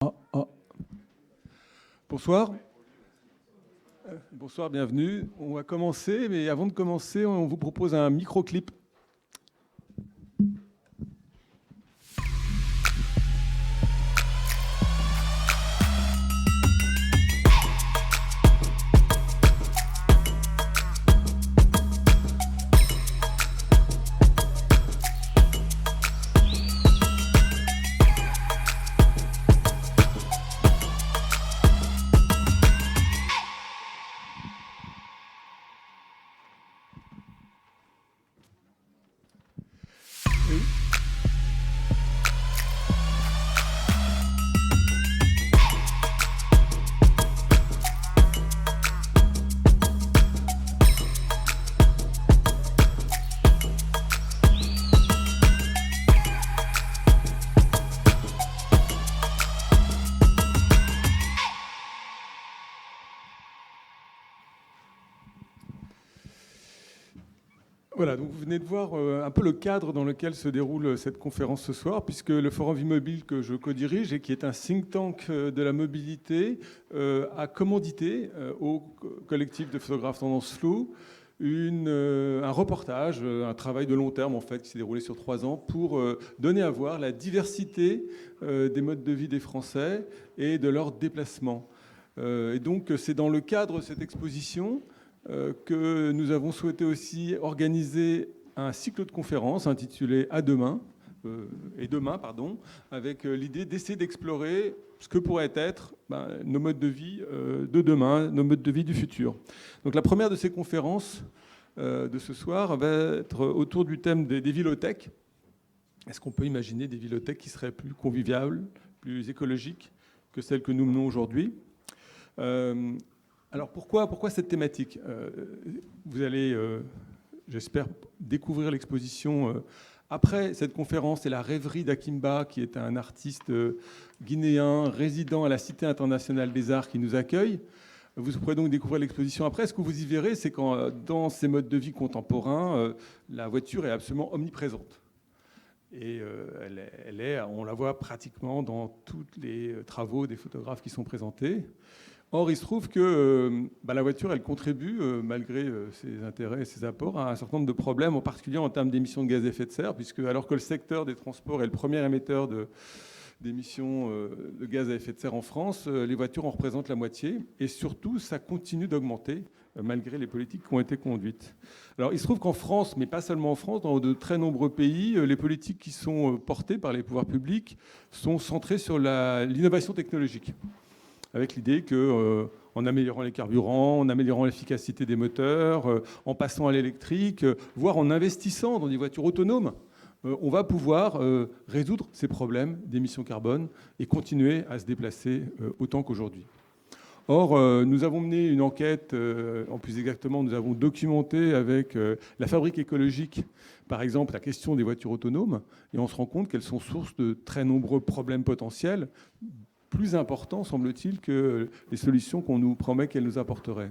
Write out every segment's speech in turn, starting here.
Ah. Bonsoir. Bonsoir, bienvenue. On va commencer, mais avant de commencer, on vous propose un microclip. Voilà, donc vous venez de voir un peu le cadre dans lequel se déroule cette conférence ce soir, puisque le Forum Vie-Mobile que je co-dirige et qui est un think tank de la mobilité a commandité au collectif de photographes Tendance Floue un reportage, un travail de long terme en fait, qui s'est déroulé sur 3 ans pour donner à voir la diversité des modes de vie des Français et de leurs déplacements. Et donc c'est dans le cadre de cette exposition que nous avons souhaité aussi organiser un cycle de conférences intitulé À demain, avec l'idée d'essayer d'explorer ce que pourraient être nos modes de vie de demain, nos modes de vie du futur. Donc la première de ces conférences de ce soir va être autour du thème des villothèques. Est-ce qu'on peut imaginer des villothèques qui seraient plus conviviales, plus écologiques que celles que nous menons aujourd'hui ? Alors pourquoi cette thématique ? Vous allez, j'espère, découvrir l'exposition après cette conférence et la rêverie d'Akimba, qui est un artiste guinéen résident à la Cité internationale des arts qui nous accueille. Vous pourrez donc découvrir l'exposition après. Ce que vous y verrez, c'est que dans ces modes de vie contemporains, la voiture est absolument omniprésente. Et on la voit pratiquement dans tous les travaux des photographes qui sont présentés. Or, il se trouve que la voiture, elle contribue, malgré ses intérêts et ses apports, à un certain nombre de problèmes, en particulier en termes d'émissions de gaz à effet de serre, puisque alors que le secteur des transports est le premier émetteur d'émissions de gaz à effet de serre en France, les voitures en représentent la moitié. Et surtout, ça continue d'augmenter, malgré les politiques qui ont été conduites. Alors, il se trouve qu'en France, mais pas seulement en France, dans de très nombreux pays, les politiques qui sont portées par les pouvoirs publics sont centrées sur l'innovation technologique, avec l'idée qu'en améliorant les carburants, en améliorant l'efficacité des moteurs, en passant à l'électrique, voire en investissant dans des voitures autonomes, on va pouvoir résoudre ces problèmes d'émissions carbone et continuer à se déplacer autant qu'aujourd'hui. Or, nous avons mené une enquête, en plus exactement, nous avons documenté avec la Fabrique écologique, par exemple, la question des voitures autonomes, et on se rend compte qu'elles sont source de très nombreux problèmes potentiels, plus important, semble-t-il, que les solutions qu'on nous promet qu'elles nous apporteraient.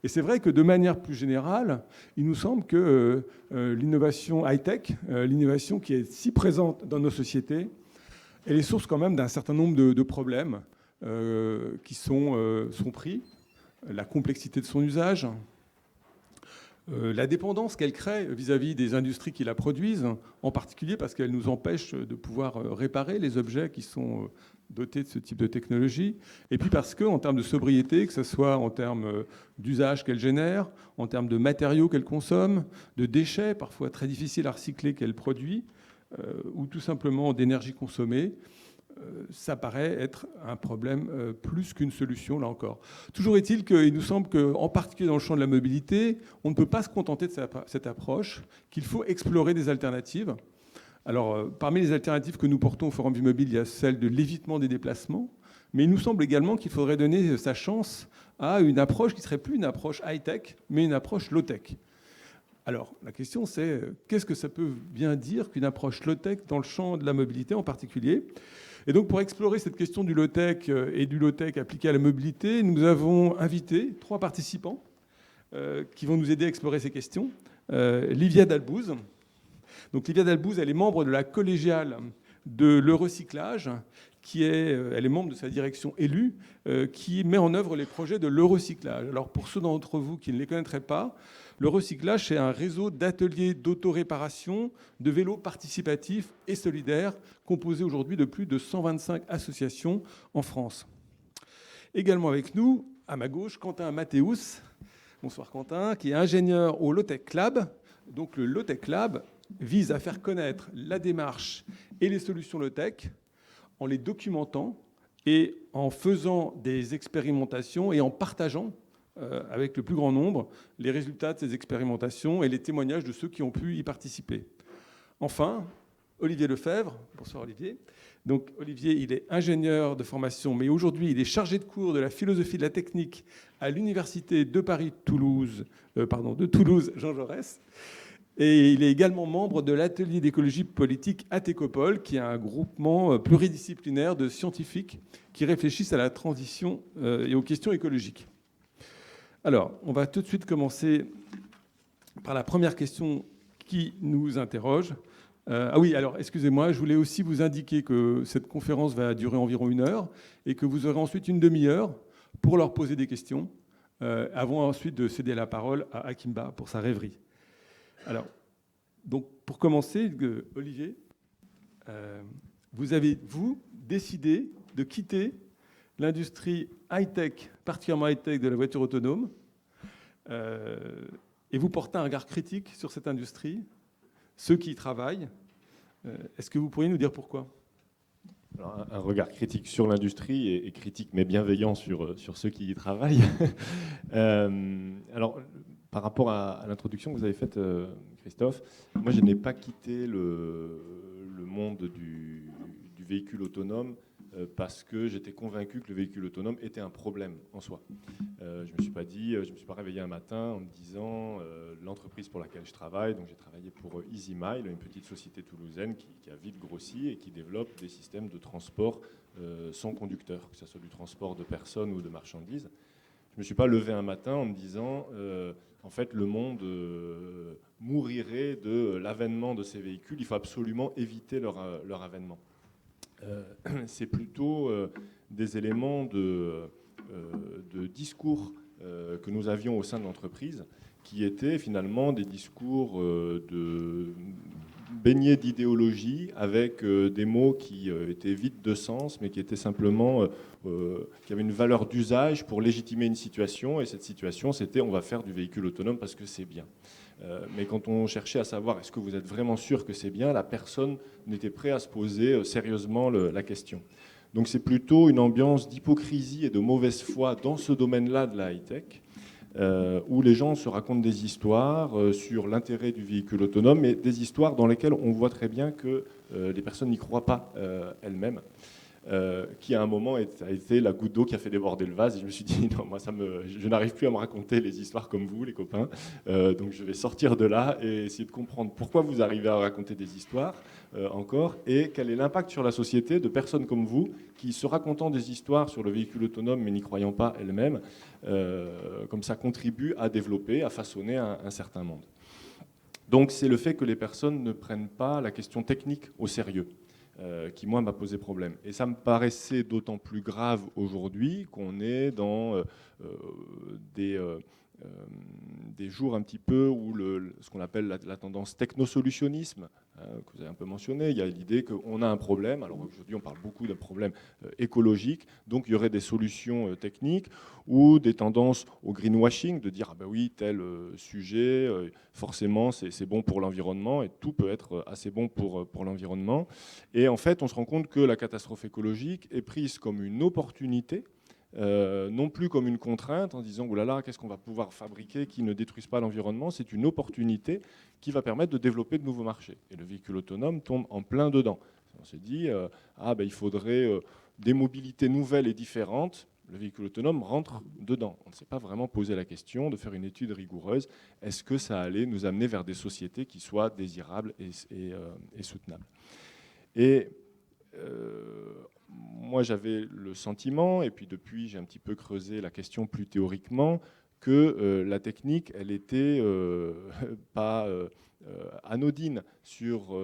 Et c'est vrai que de manière plus générale, il nous semble que l'innovation high-tech, l'innovation qui est si présente dans nos sociétés, elle est source quand même d'un certain nombre de problèmes qui sont pris, la complexité de son usage, la dépendance qu'elle crée vis-à-vis des industries qui la produisent, en particulier parce qu'elle nous empêche de pouvoir réparer les objets qui sont dotés de ce type de technologie, et puis parce qu'en termes de sobriété, que ce soit en termes d'usage qu'elle génère, en termes de matériaux qu'elle consomme, de déchets parfois très difficiles à recycler qu'elle produit, ou tout simplement d'énergie consommée, ça paraît être un problème plus qu'une solution, là encore. Toujours est-il qu'il nous semble qu'en particulier dans le champ de la mobilité, on ne peut pas se contenter de cette approche, qu'il faut explorer des alternatives. Alors, parmi les alternatives que nous portons au Forum Vie-Mobile, il y a celle de l'évitement des déplacements, mais il nous semble également qu'il faudrait donner sa chance à une approche qui serait plus une approche high-tech, mais une approche low-tech. Alors, la question c'est, qu'est-ce que ça peut bien dire qu'une approche low-tech dans le champ de la mobilité en particulier ? Et donc, pour explorer cette question du low-tech et du low-tech appliqué à la mobilité, nous avons invité 3 participants qui vont nous aider à explorer ces questions. Livia Dalbouz. Donc, Livia Dalbouz, elle est membre de la collégiale de l'Eurocyclage, elle est membre de sa direction élue, qui met en œuvre les projets de l'Eurocyclage. Alors pour ceux d'entre vous qui ne les connaîtraient pas, l'Eurocyclage, c'est un réseau d'ateliers d'autoréparation de vélos participatifs et solidaires, composé aujourd'hui de plus de 125 associations en France. Également avec nous, à ma gauche, Quentin Mathéus. Bonsoir Quentin, qui est ingénieur au Low-Tech Lab. Donc le Low-Tech Lab vise à faire connaître la démarche et les solutions low-tech en les documentant et en faisant des expérimentations et en partageant avec le plus grand nombre les résultats de ces expérimentations et les témoignages de ceux qui ont pu y participer. Enfin, Olivier Lefebvre. Bonsoir Olivier. Donc Olivier, il est ingénieur de formation, mais aujourd'hui il est chargé de cours de la philosophie de la technique à l'université de Toulouse Jean Jaurès. Et il est également membre de l'atelier d'écologie politique Atécopole, qui est un groupement pluridisciplinaire de scientifiques qui réfléchissent à la transition et aux questions écologiques. Alors, on va tout de suite commencer par la première question qui nous interroge. Alors, excusez-moi, je voulais aussi vous indiquer que cette conférence va durer environ 1 heure et que vous aurez ensuite une demi-heure pour leur poser des questions, avant ensuite de céder la parole à Akimba pour sa rêverie. Alors, donc, pour commencer, Olivier, vous avez, décidé de quitter l'industrie high-tech, particulièrement high-tech de la voiture autonome, et vous portez un regard critique sur cette industrie, ceux qui y travaillent. Est-ce que vous pourriez nous dire pourquoi ? Alors, un regard critique sur l'industrie et critique mais bienveillant sur ceux qui y travaillent. Alors, par rapport à l'introduction que vous avez faite, Christophe, moi je n'ai pas quitté le monde du véhicule autonome parce que j'étais convaincu que le véhicule autonome était un problème en soi. Je me suis pas réveillé un matin en me disant l'entreprise pour laquelle je travaille, donc j'ai travaillé pour EasyMile, une petite société toulousaine qui a vite grossi et qui développe des systèmes de transport sans conducteur, que ce soit du transport de personnes ou de marchandises. Je ne me suis pas levé un matin en me disant en fait le monde mourirait de l'avènement de ces véhicules, il faut absolument éviter leur avènement. C'est plutôt des éléments de discours que nous avions au sein de l'entreprise qui étaient finalement des discours baignés d'idéologie avec des mots qui étaient vides de sens mais qui étaient simplement qui avaient une valeur d'usage pour légitimer une situation, et cette situation c'était on va faire du véhicule autonome parce que c'est bien. Mais quand on cherchait à savoir est-ce que vous êtes vraiment sûr que c'est bien, la personne n'était prête à se poser sérieusement la question. Donc c'est plutôt une ambiance d'hypocrisie et de mauvaise foi dans ce domaine-là de la high-tech, où les gens se racontent des histoires sur l'intérêt du véhicule autonome, mais des histoires dans lesquelles on voit très bien que les personnes n'y croient pas elles-mêmes. Qui à un moment a été la goutte d'eau qui a fait déborder le vase, et je me suis dit non, moi je n'arrive plus à me raconter les histoires comme vous les copains, donc je vais sortir de là et essayer de comprendre pourquoi vous arrivez à raconter des histoires encore, et quel est l'impact sur la société de personnes comme vous qui, se racontant des histoires sur le véhicule autonome mais n'y croyant pas elles-mêmes, comme ça contribuent à développer, à façonner un certain monde. Donc c'est le fait que les personnes ne prennent pas la question technique au sérieux qui, moi, m'a posé problème. Et ça me paraissait d'autant plus grave aujourd'hui qu'on est dans des jours un petit peu où ce qu'on appelle la tendance technosolutionnisme, que vous avez un peu mentionné. Il y a l'idée qu'on a un problème. Alors aujourd'hui, on parle beaucoup d'un problème écologique, donc il y aurait des solutions techniques ou des tendances au greenwashing, de dire ah ben oui, tel sujet, forcément c'est bon pour l'environnement, et tout peut être assez bon pour l'environnement. Et en fait, on se rend compte que la catastrophe écologique est prise comme une opportunité, non plus comme une contrainte en disant « oulala, qu'est-ce qu'on va pouvoir fabriquer qui ne détruise pas l'environnement ?» C'est une opportunité qui va permettre de développer de nouveaux marchés. Et le véhicule autonome tombe en plein dedans. On s'est dit il faudrait des mobilités nouvelles et différentes. Le véhicule autonome rentre dedans. On ne s'est pas vraiment posé la question de faire une étude rigoureuse. Est-ce que ça allait nous amener vers des sociétés qui soient désirables et soutenables ? Et moi, j'avais le sentiment, et puis depuis, j'ai un petit peu creusé la question plus théoriquement, que la technique, elle n'était pas anodine sur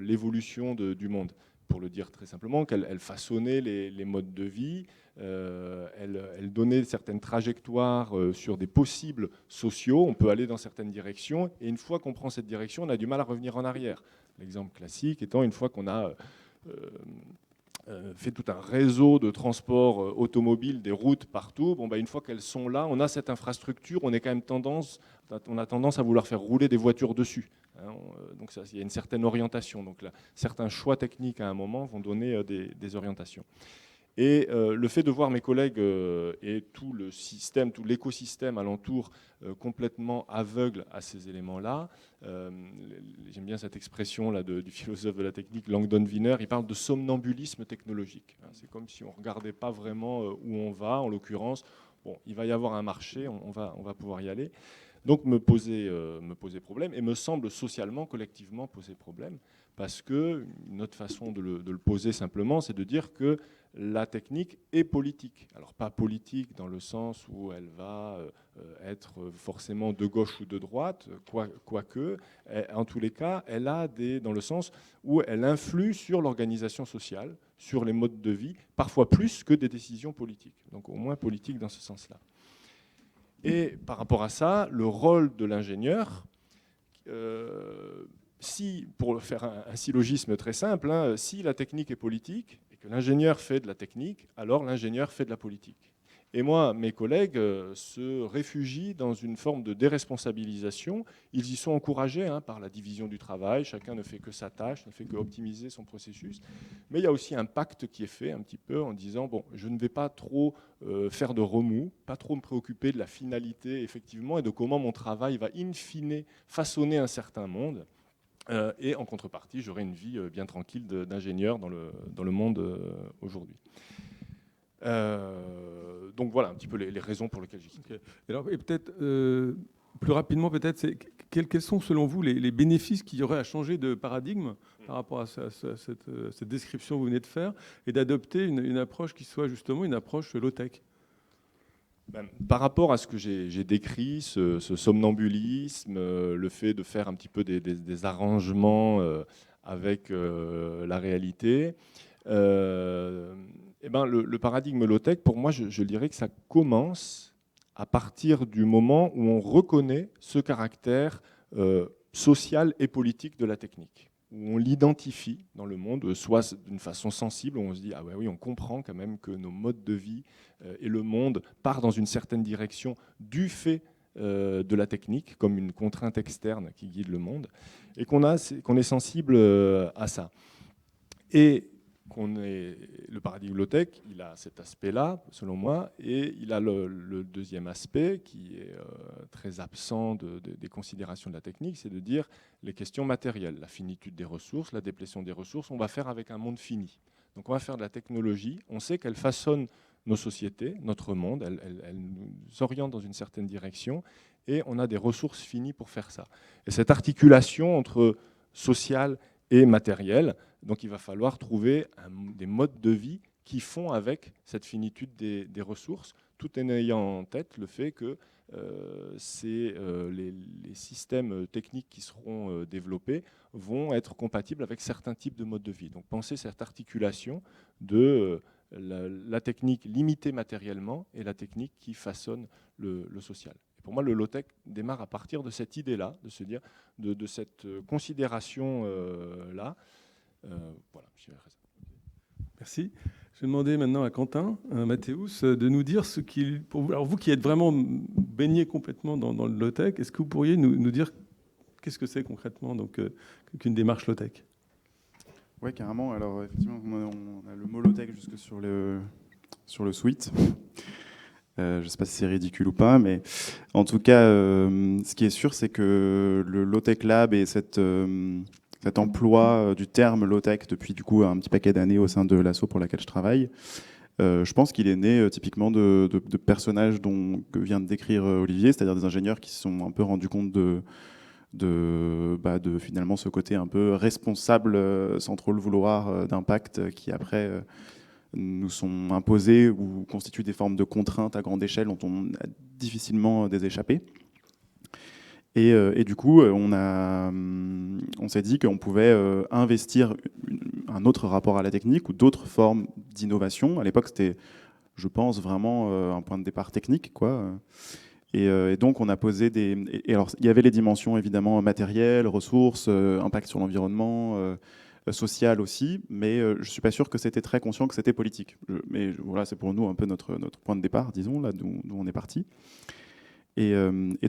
l'évolution du monde. pour le dire très simplement, qu'elle façonnait les modes de vie, elle donnait certaines trajectoires sur des possibles sociaux, on peut aller dans certaines directions, et une fois qu'on prend cette direction, on a du mal à revenir en arrière. L'exemple classique étant, une fois qu'on a fait tout un réseau de transport automobile, des routes partout, une fois qu'elles sont là, on a cette infrastructure, on a tendance à vouloir faire rouler des voitures dessus. Donc il y a une certaine orientation. Donc là, certains choix techniques à un moment vont donner des orientations. Et le fait de voir mes collègues et tout le système, tout l'écosystème alentour complètement aveugle à ces éléments-là, j'aime bien cette expression-là du philosophe de la technique, Langdon Wiener, il parle de somnambulisme technologique. C'est comme si on ne regardait pas vraiment où on va, en l'occurrence, il va y avoir un marché, on va pouvoir y aller. Donc me poser problème, et me semble socialement, collectivement poser problème, parce qu'une autre façon de le poser simplement, c'est de dire que la technique est politique. Alors pas politique dans le sens où elle va être forcément de gauche ou de droite, quoique, en tous les cas, elle a dans le sens où elle influe sur l'organisation sociale, sur les modes de vie, parfois plus que des décisions politiques. Donc au moins politique dans ce sens-là. Et par rapport à ça, le rôle de l'ingénieur, pour faire un syllogisme très simple, si la technique est politique et que l'ingénieur fait de la technique, alors l'ingénieur fait de la politique. Et moi, mes collègues se réfugient dans une forme de déresponsabilisation. Ils y sont encouragés par la division du travail. Chacun ne fait que sa tâche, ne fait que optimiser son processus. Mais il y a aussi un pacte qui est fait un petit peu en disant je ne vais pas trop faire de remous, pas trop me préoccuper de la finalité effectivement et de comment mon travail va in fine façonner un certain monde. Et en contrepartie, j'aurai une vie bien tranquille d'ingénieur dans le monde aujourd'hui. Donc voilà un petit peu les raisons pour lesquelles j'ai quitté. Okay. Et peut-être plus rapidement, quels sont selon vous les bénéfices qu'il y aurait à changer de paradigme par rapport à cette description que vous venez de faire et d'adopter une approche qui soit justement une approche low-tech? Par rapport à ce que j'ai décrit, ce somnambulisme, le fait de faire un petit peu des arrangements avec la réalité, le paradigme low-tech, pour moi, je dirais que ça commence à partir du moment où on reconnaît ce caractère social et politique de la technique, où on l'identifie dans le monde, soit d'une façon sensible, où on se dit « Ah ouais, oui, on comprend quand même que nos modes de vie et le monde partent dans une certaine direction du fait de la technique, comme une contrainte externe qui guide le monde, et qu'on est sensible à ça. » Et le paradigme low-tech, il a cet aspect-là, selon moi, et il a le deuxième aspect qui est très absent des considérations de la technique, c'est de dire les questions matérielles, la finitude des ressources, la déplétion des ressources, on va faire avec un monde fini. Donc on va faire de la technologie, on sait qu'elle façonne nos sociétés, notre monde, elle nous oriente dans une certaine direction, et on a des ressources finies pour faire ça. Et cette articulation entre social et matériel, donc il va falloir trouver des modes de vie qui font avec cette finitude des ressources, tout en ayant en tête le fait que les systèmes techniques qui seront développés vont être compatibles avec certains types de modes de vie. Donc pensez cette articulation de la technique limitée matériellement et la technique qui façonne le social. Et pour moi, le low-tech démarre à partir de cette idée-là, de se dire, de cette considération-là. Voilà, je dirais ça. Merci. Je vais demander maintenant à Quentin, à Mathéus, de nous dire ce qu'il, pour vous, alors vous qui êtes vraiment baigné complètement dans le low-tech, est-ce que vous pourriez nous dire qu'est-ce que c'est concrètement qu'une démarche low-tech? Oui, carrément. Alors effectivement, on a le mot low-tech jusque sur le suite. Je ne sais pas si c'est ridicule ou pas, mais en tout cas, ce qui est sûr, c'est que le Low-Tech Lab et cet emploi du terme low-tech depuis du coup un petit paquet d'années au sein de l'asso pour laquelle je travaille, je pense qu'il est né typiquement de personnages que vient de décrire Olivier, c'est-à-dire des ingénieurs qui se sont un peu rendus compte de finalement ce côté un peu responsable sans trop le vouloir d'impact qui après nous sont imposés ou constituent des formes de contraintes à grande échelle dont on a difficilement des échappées. Et du coup, on s'est dit qu'on pouvait investir un autre rapport à la technique ou d'autres formes d'innovation. À l'époque, c'était, je pense, vraiment un point de départ technique, quoi. Et donc, on a posé des... Et alors, il y avait les dimensions, évidemment, matérielles, ressources, impact sur l'environnement, social aussi, mais je ne suis pas sûr que c'était très conscient que c'était politique. Voilà, c'est pour nous un peu notre point de départ, disons, là d'où on est parti. Et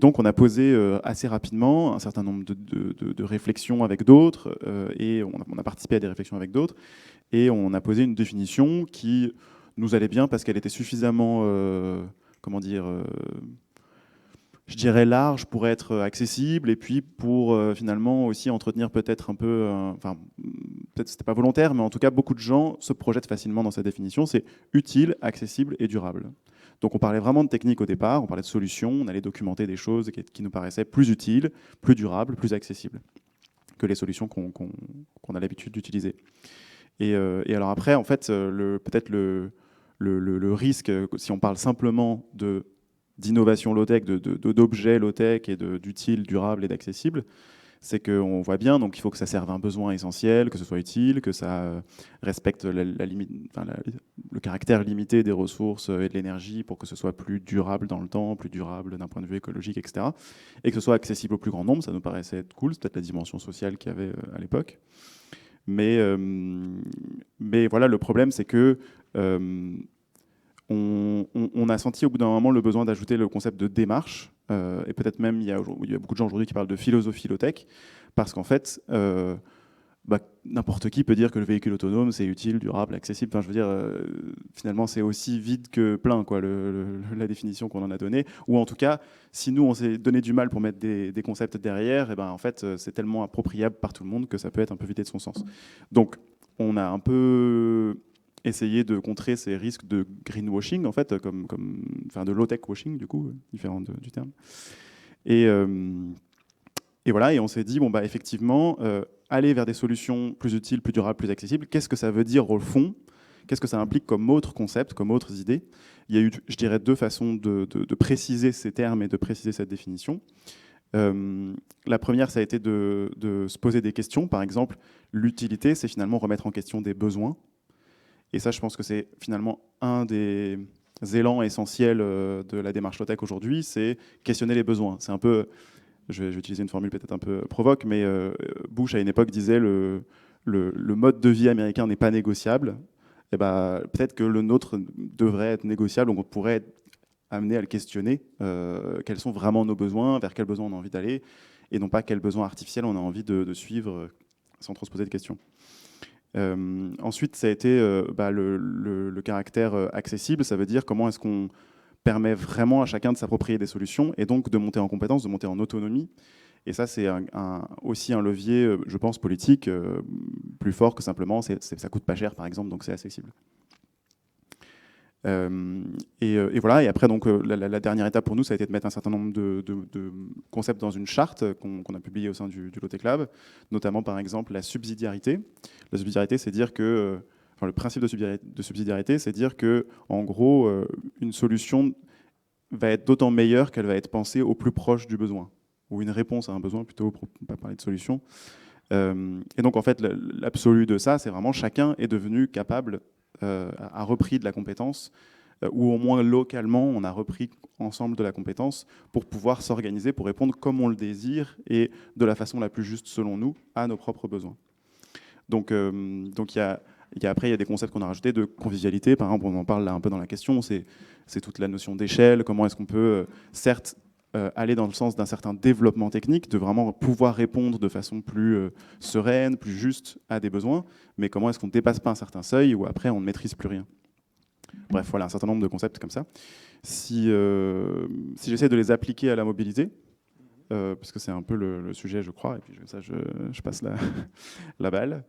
donc, on a posé assez rapidement un certain nombre de réflexions avec d'autres, et on a participé à des réflexions avec d'autres, et on a posé une définition qui nous allait bien parce qu'elle était suffisamment, comment dire, je dirais large pour être accessible, et puis pour finalement aussi entretenir peut-être un peu, enfin, peut-être c'était pas volontaire, mais en tout cas, beaucoup de gens se projettent facilement dans cette définition. C'est utile, accessible et durable. Donc on parlait vraiment de technique au départ, on parlait de solutions, on allait documenter des choses qui nous paraissaient plus utiles, plus durables, plus accessibles que les solutions qu'on a l'habitude d'utiliser. Et alors après, en fait, peut-être le risque, si on parle simplement d'innovation low-tech, d'objets low-tech et d'utile, durable et d'accessible, c'est qu'on voit bien, donc il faut que ça serve à un besoin essentiel, que ce soit utile, que ça respecte le caractère limité des ressources et de l'énergie pour que ce soit plus durable dans le temps, plus durable d'un point de vue écologique, etc. Et que ce soit accessible au plus grand nombre, ça nous paraissait être cool, c'est peut-être la dimension sociale qu'il y avait à l'époque. Mais voilà, le problème, c'est que on a senti au bout d'un moment le besoin d'ajouter le concept de démarche, et peut-être même il y a beaucoup de gens aujourd'hui qui parlent de philosophie low-tech, parce qu'en fait, n'importe qui peut dire que le véhicule autonome c'est utile, durable, accessible. Enfin, je veux dire, finalement c'est aussi vide que plein, quoi, la définition qu'on en a donnée. Ou en tout cas, si nous on s'est donné du mal pour mettre des concepts derrière, et ben en fait c'est tellement appropriable par tout le monde que ça peut être un peu vidé de son sens. Donc on a un peu essayer de contrer ces risques de greenwashing, en fait, enfin de low-tech washing, du coup, différent du terme. Et voilà, et on s'est dit, bon, bah, effectivement, aller vers des solutions plus utiles, plus durables, plus accessibles, qu'est-ce que ça veut dire au fond? Qu'est-ce que ça implique comme autres concepts, comme autres idées? Il y a eu, je dirais, deux façons de préciser ces termes et de préciser cette définition. La première, ça a été de se poser des questions. Par exemple, l'utilité, c'est finalement remettre en question des besoins. Et ça, je pense que c'est finalement un des élans essentiels de la démarche low-tech aujourd'hui, c'est questionner les besoins. C'est un peu, je vais utiliser une formule peut-être un peu provoque, mais Bush, à une époque, disait le mode de vie américain n'est pas négociable. Et ben, peut-être que le nôtre devrait être négociable, donc on pourrait être amené à le questionner. Quels sont vraiment nos besoins, vers quels besoins on a envie d'aller, et non pas quels besoins artificiels on a envie de suivre sans trop se poser de questions. Ensuite, ça a été le caractère accessible. Ça veut dire comment est-ce qu'on permet vraiment à chacun de s'approprier des solutions et donc de monter en compétence, de monter en autonomie. Et ça, c'est aussi un levier, je pense, politique plus fort que simplement ça coûte pas cher, par exemple, donc c'est accessible. Et voilà. Et après, donc, la dernière étape pour nous, ça a été de mettre un certain nombre de concepts dans une charte qu'on a publiée au sein du Low-Tech Lab, notamment par exemple la subsidiarité. La subsidiarité, c'est dire que, enfin, le principe de subsidiarité, c'est dire que, en gros, une solution va être d'autant meilleure qu'elle va être pensée au plus proche du besoin, ou une réponse à un besoin plutôt, pour ne pas parler de solution. Et donc, en fait, l'absolu de ça, c'est vraiment chacun est devenu capable, a repris de la compétence, ou au moins localement, on a repris ensemble de la compétence pour pouvoir s'organiser, pour répondre comme on le désire et de la façon la plus juste selon nous à nos propres besoins. Donc après, il y a des concepts qu'on a rajoutés de convivialité. Par exemple, on en parle là un peu dans la question, c'est toute la notion d'échelle. Comment est-ce qu'on peut, certes, aller dans le sens d'un certain développement technique, de vraiment pouvoir répondre de façon plus sereine, plus juste à des besoins, mais comment est-ce qu'on ne dépasse pas un certain seuil où après on ne maîtrise plus rien. Bref, voilà, un certain nombre de concepts comme ça. Si j'essaie de les appliquer à la mobilité, parce que c'est un peu le sujet, je crois, et puis ça, je passe la balle.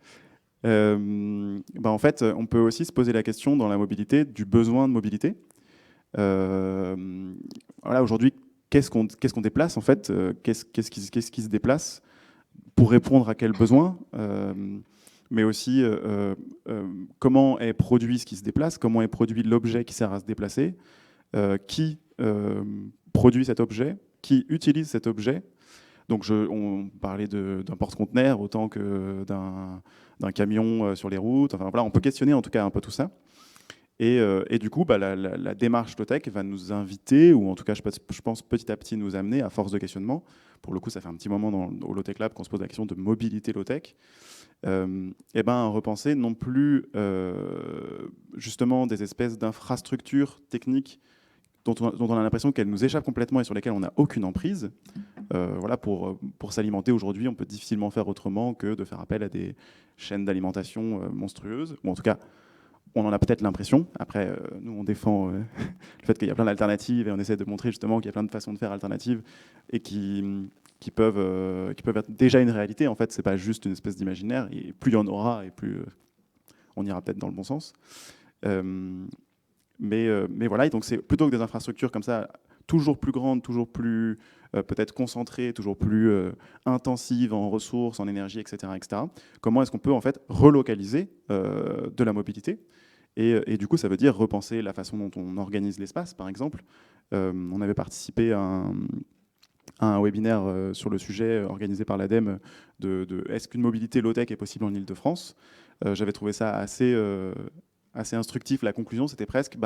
En fait, on peut aussi se poser la question dans la mobilité du besoin de mobilité. Voilà, aujourd'hui, qu'est-ce qu'on déplace en fait, qu'est-ce qui se déplace pour répondre à quel besoin, mais aussi comment est produit ce qui se déplace, comment est produit l'objet qui sert à se déplacer, qui produit cet objet, qui utilise cet objet. Donc on parlait d'un porte-conteneur autant que d'un camion sur les routes. Enfin, voilà, on peut questionner en tout cas un peu tout ça. Et du coup, la démarche low-tech va nous inviter, ou en tout cas, je pense petit à petit nous amener, à force de questionnement. Pour le coup, ça fait un petit moment au Low-Tech Lab qu'on se pose la question de mobilité low-tech. Repenser non plus justement des espèces d'infrastructures techniques dont on a l'impression qu'elles nous échappent complètement et sur lesquelles on n'a aucune emprise. Voilà, pour s'alimenter aujourd'hui, on peut difficilement faire autrement que de faire appel à des chaînes d'alimentation monstrueuses, ou en tout cas, on en a peut-être l'impression. Après, nous, on défend le fait qu'il y a plein d'alternatives et on essaie de montrer justement qu'il y a plein de façons de faire alternatives et qui peuvent être déjà une réalité. En fait, c'est pas juste une espèce d'imaginaire. Et plus il y en aura, et plus on ira peut-être dans le bon sens. Mais voilà, et donc c'est plutôt que des infrastructures comme ça, toujours plus grandes, toujours plus peut-être concentrées, toujours plus intensives en ressources, en énergie, etc., etc. Comment est-ce qu'on peut en fait relocaliser de la mobilité et du coup, ça veut dire repenser la façon dont on organise l'espace, par exemple. On avait participé à un webinaire sur le sujet organisé par l'ADEME de est-ce qu'une mobilité low-tech est possible en Île-de-France. J'avais trouvé ça assez instructif. La conclusion, c'était presque,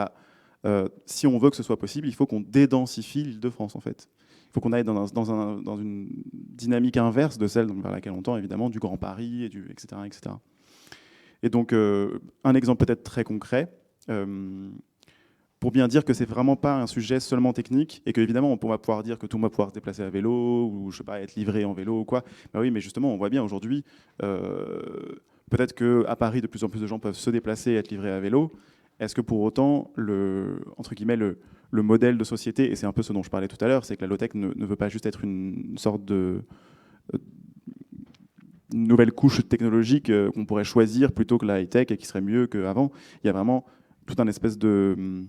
si on veut que ce soit possible, il faut qu'on dédensifie l'Île-de-France, en fait. Il faut qu'on aille dans une dynamique inverse de celle vers laquelle on tend, évidemment, du Grand Paris, etc., etc. Et donc, un exemple peut-être très concret, pour bien dire que c'est vraiment pas un sujet seulement technique, et qu'évidemment, on va pouvoir dire que tout le monde va pouvoir se déplacer à vélo, ou je sais pas, être livré en vélo, ou quoi. Oui, mais justement, on voit bien aujourd'hui, peut-être qu'à Paris, de plus en plus de gens peuvent se déplacer et être livrés à vélo. Est-ce que pour autant, entre guillemets, le modèle de société, et c'est un peu ce dont je parlais tout à l'heure, c'est que la low-tech ne veut pas juste être une sorte de nouvelle couche technologique qu'on pourrait choisir plutôt que la high-tech et qui serait mieux qu'avant. Il y a vraiment tout un espèce de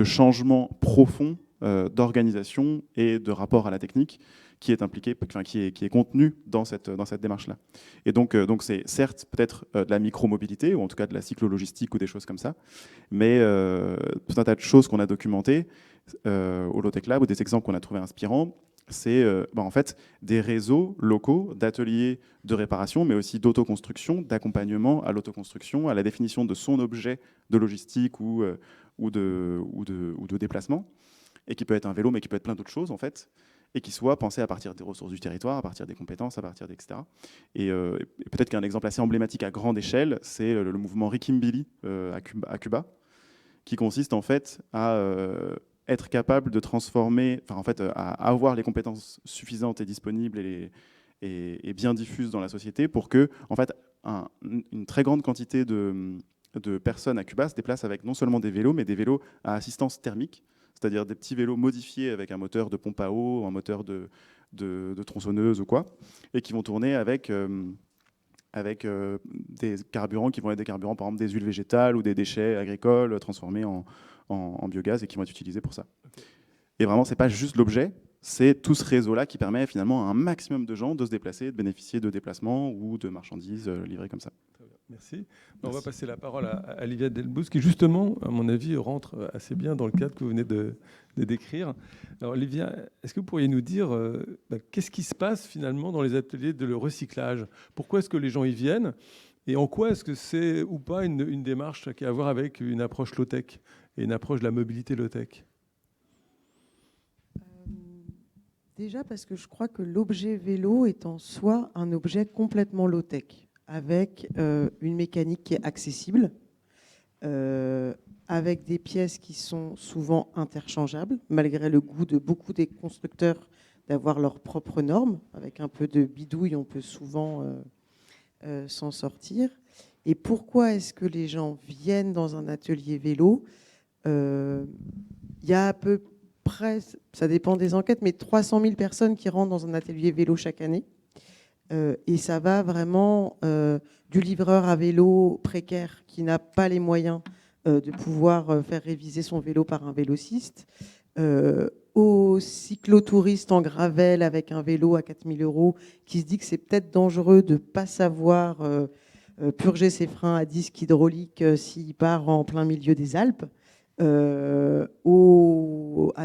changement profond d'organisation et de rapport à la technique qui est impliqué, qui est contenu dans cette démarche-là. Et donc c'est certes peut-être de la micro-mobilité, ou en tout cas de la cyclo-logistique ou des choses comme ça, mais tout un tas de choses qu'on a documentées au Low-Tech Lab, ou des exemples qu'on a trouvés inspirants, c'est en fait des réseaux locaux d'ateliers de réparation, mais aussi d'autoconstruction, d'accompagnement à l'autoconstruction, à la définition de son objet de logistique ou de déplacement, et qui peut être un vélo, mais qui peut être plein d'autres choses, en fait, et qui soit pensé à partir des ressources du territoire, à partir des compétences, à partir etc. Et peut-être qu'un exemple assez emblématique à grande échelle, c'est le mouvement Rikimbili à Cuba, qui consiste en fait à être capable de transformer, à avoir les compétences suffisantes et disponibles et bien diffuses dans la société pour que, en fait, une très grande quantité de personnes à Cuba se déplacent avec non seulement des vélos, mais des vélos à assistance thermique, c'est-à-dire des petits vélos modifiés avec un moteur de pompe à eau, un moteur de tronçonneuse ou quoi, et qui vont tourner avec des carburants qui vont être des carburants, par exemple des huiles végétales ou des déchets agricoles transformés en biogaz et qui vont être utilisés pour ça. Okay. Et vraiment, c'est pas juste l'objet, c'est tout ce réseau-là qui permet finalement à un maximum de gens de se déplacer, de bénéficier de déplacements ou de marchandises livrées comme ça. Merci. On va passer la parole à Olivia Delbous, qui justement, à mon avis, rentre assez bien dans le cadre que vous venez de décrire. Alors Olivia, est-ce que vous pourriez nous dire qu'est-ce qui se passe finalement dans les ateliers de recyclage ? Pourquoi est-ce que les gens y viennent ? Et en quoi est-ce que c'est ou pas une démarche qui a à voir avec une approche low-tech et une approche de la mobilité low-tech ? Déjà parce que je crois que l'objet vélo est en soi un objet complètement low-tech, avec une mécanique qui est accessible, avec des pièces qui sont souvent interchangeables, malgré le goût de beaucoup des constructeurs d'avoir leurs propres normes. Avec un peu de bidouille, on peut souvent s'en sortir. Et pourquoi est-ce que les gens viennent dans un atelier vélo ? Il y a à peu près, ça dépend des enquêtes, mais 300 000 personnes qui rentrent dans un atelier vélo chaque année. Et ça va vraiment du livreur à vélo précaire qui n'a pas les moyens de pouvoir faire réviser son vélo par un vélociste, au cyclotouriste en gravel avec un vélo à 4 000 € qui se dit que c'est peut-être dangereux de ne pas savoir purger ses freins à disque hydraulique s'il part en plein milieu des Alpes. à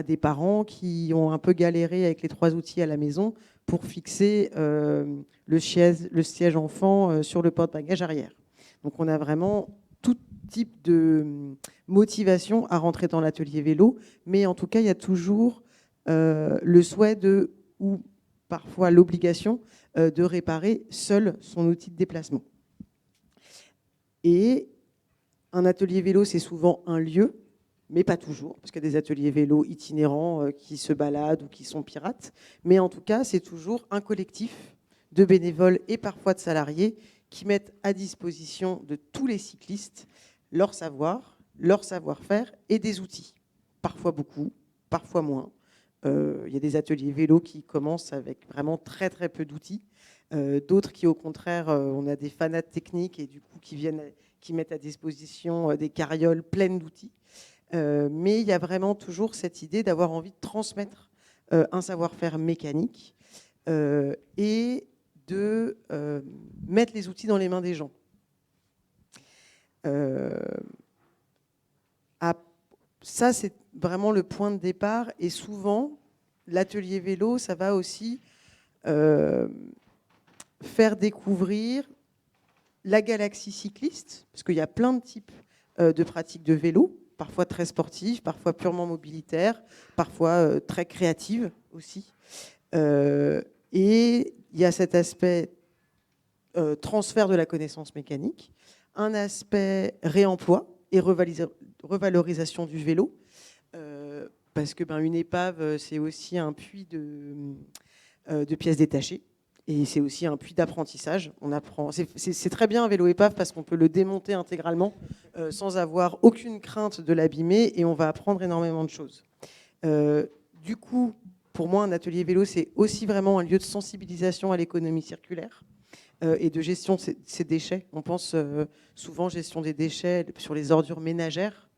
des parents qui ont un peu galéré avec les 3 outils à la maison pour fixer le siège enfant sur le porte-bagages arrière. Donc on a vraiment tout type de motivation à rentrer dans l'atelier vélo, mais en tout cas, il y a toujours le souhait ou parfois l'obligation de réparer seul son outil de déplacement. Et un atelier vélo, c'est souvent un lieu, mais pas toujours, parce qu'il y a des ateliers vélo itinérants qui se baladent ou qui sont pirates. Mais en tout cas, c'est toujours un collectif de bénévoles et parfois de salariés qui mettent à disposition de tous les cyclistes leur savoir, leur savoir-faire et des outils. Parfois beaucoup, parfois moins. Il y a des ateliers vélo qui commencent avec vraiment très très peu d'outils. D'autres qui, au contraire, on a des fanats techniques et du coup qui mettent à disposition des carrioles pleines d'outils. Mais il y a vraiment toujours cette idée d'avoir envie de transmettre un savoir-faire mécanique et de mettre les outils dans les mains des gens. Ça, c'est vraiment le point de départ. Et souvent, l'atelier vélo, ça va aussi faire découvrir la galaxie cycliste, parce qu'il y a plein de types de pratiques de vélo, parfois très sportives, parfois purement mobilitaires, parfois très créatives aussi. Et il y a cet aspect transfert de la connaissance mécanique, un aspect réemploi et revalorisation du vélo, parce que une épave, c'est aussi un puits de pièces détachées. Et c'est aussi un puits d'apprentissage. C'est très bien un vélo épave parce qu'on peut le démonter intégralement sans avoir aucune crainte de l'abîmer et on va apprendre énormément de choses. Du coup, pour moi, un atelier vélo, c'est aussi vraiment un lieu de sensibilisation à l'économie circulaire et de gestion de ces déchets. On pense souvent gestion des déchets sur les ordures ménagères.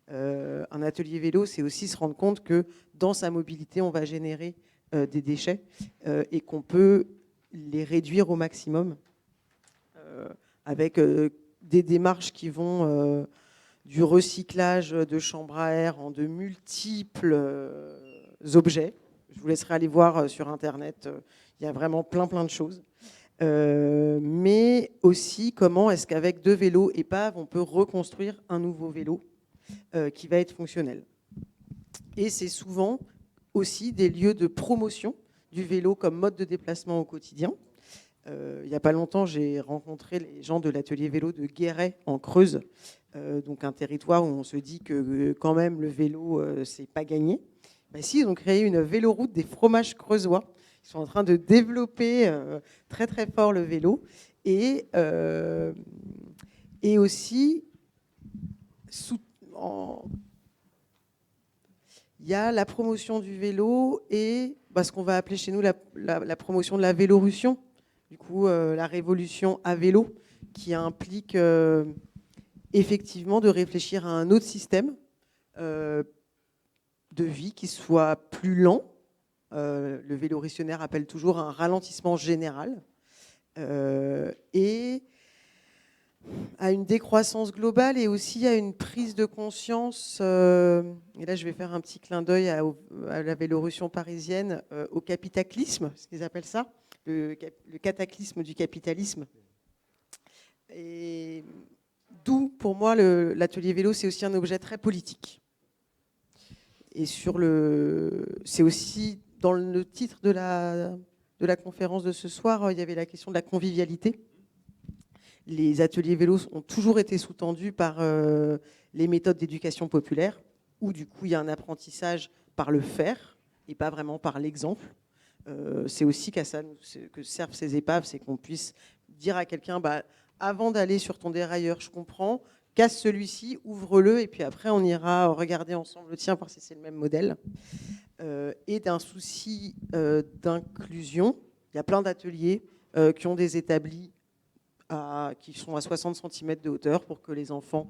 Un atelier vélo, c'est aussi se rendre compte que dans sa mobilité, on va générer des déchets et qu'on peut les réduire au maximum avec des démarches qui vont du recyclage de chambres à air en de multiples objets. Je vous laisserai aller voir sur Internet, il y a vraiment plein de choses. Mais aussi comment est-ce qu'avec 2 vélos épaves, on peut reconstruire un nouveau vélo qui va être fonctionnel. Et c'est souvent aussi des lieux de promotion du vélo comme mode de déplacement au quotidien. Il n'y a pas longtemps, j'ai rencontré les gens de l'atelier vélo de Guéret en Creuse, donc un territoire où on se dit que quand même le vélo, c'est pas gagné. Si, ils ont créé une véloroute des fromages creusois. Ils sont en train de développer très très fort le vélo et aussi il y a la promotion du vélo et ce qu'on va appeler chez nous la promotion de la Vélorution, du coup la révolution à vélo, qui implique effectivement de réfléchir à un autre système de vie qui soit plus lent. Le vélorutionnaire appelle toujours un ralentissement général et à une décroissance globale et aussi à une prise de conscience, et là je vais faire un petit clin d'œil à la Vélorution parisienne, au capitaclisme, ce qu'ils appellent ça, le cataclysme du capitalisme. Et d'où, pour moi, l'atelier vélo, c'est aussi un objet très politique. Et c'est aussi, dans le titre de la conférence de ce soir, il y avait la question de la convivialité. Les ateliers vélos ont toujours été sous-tendus par les méthodes d'éducation populaire, où du coup il y a un apprentissage par le faire et pas vraiment par l'exemple. C'est aussi qu'à ça que servent ces épaves, c'est qu'on puisse dire à quelqu'un, avant d'aller sur ton dérailleur, je comprends, casse celui-ci, ouvre-le, et puis après on ira regarder ensemble le tien, voir si c'est le même modèle. Et d'un souci d'inclusion, il y a plein d'ateliers qui ont des établis qui sont à 60 cm de hauteur pour que les enfants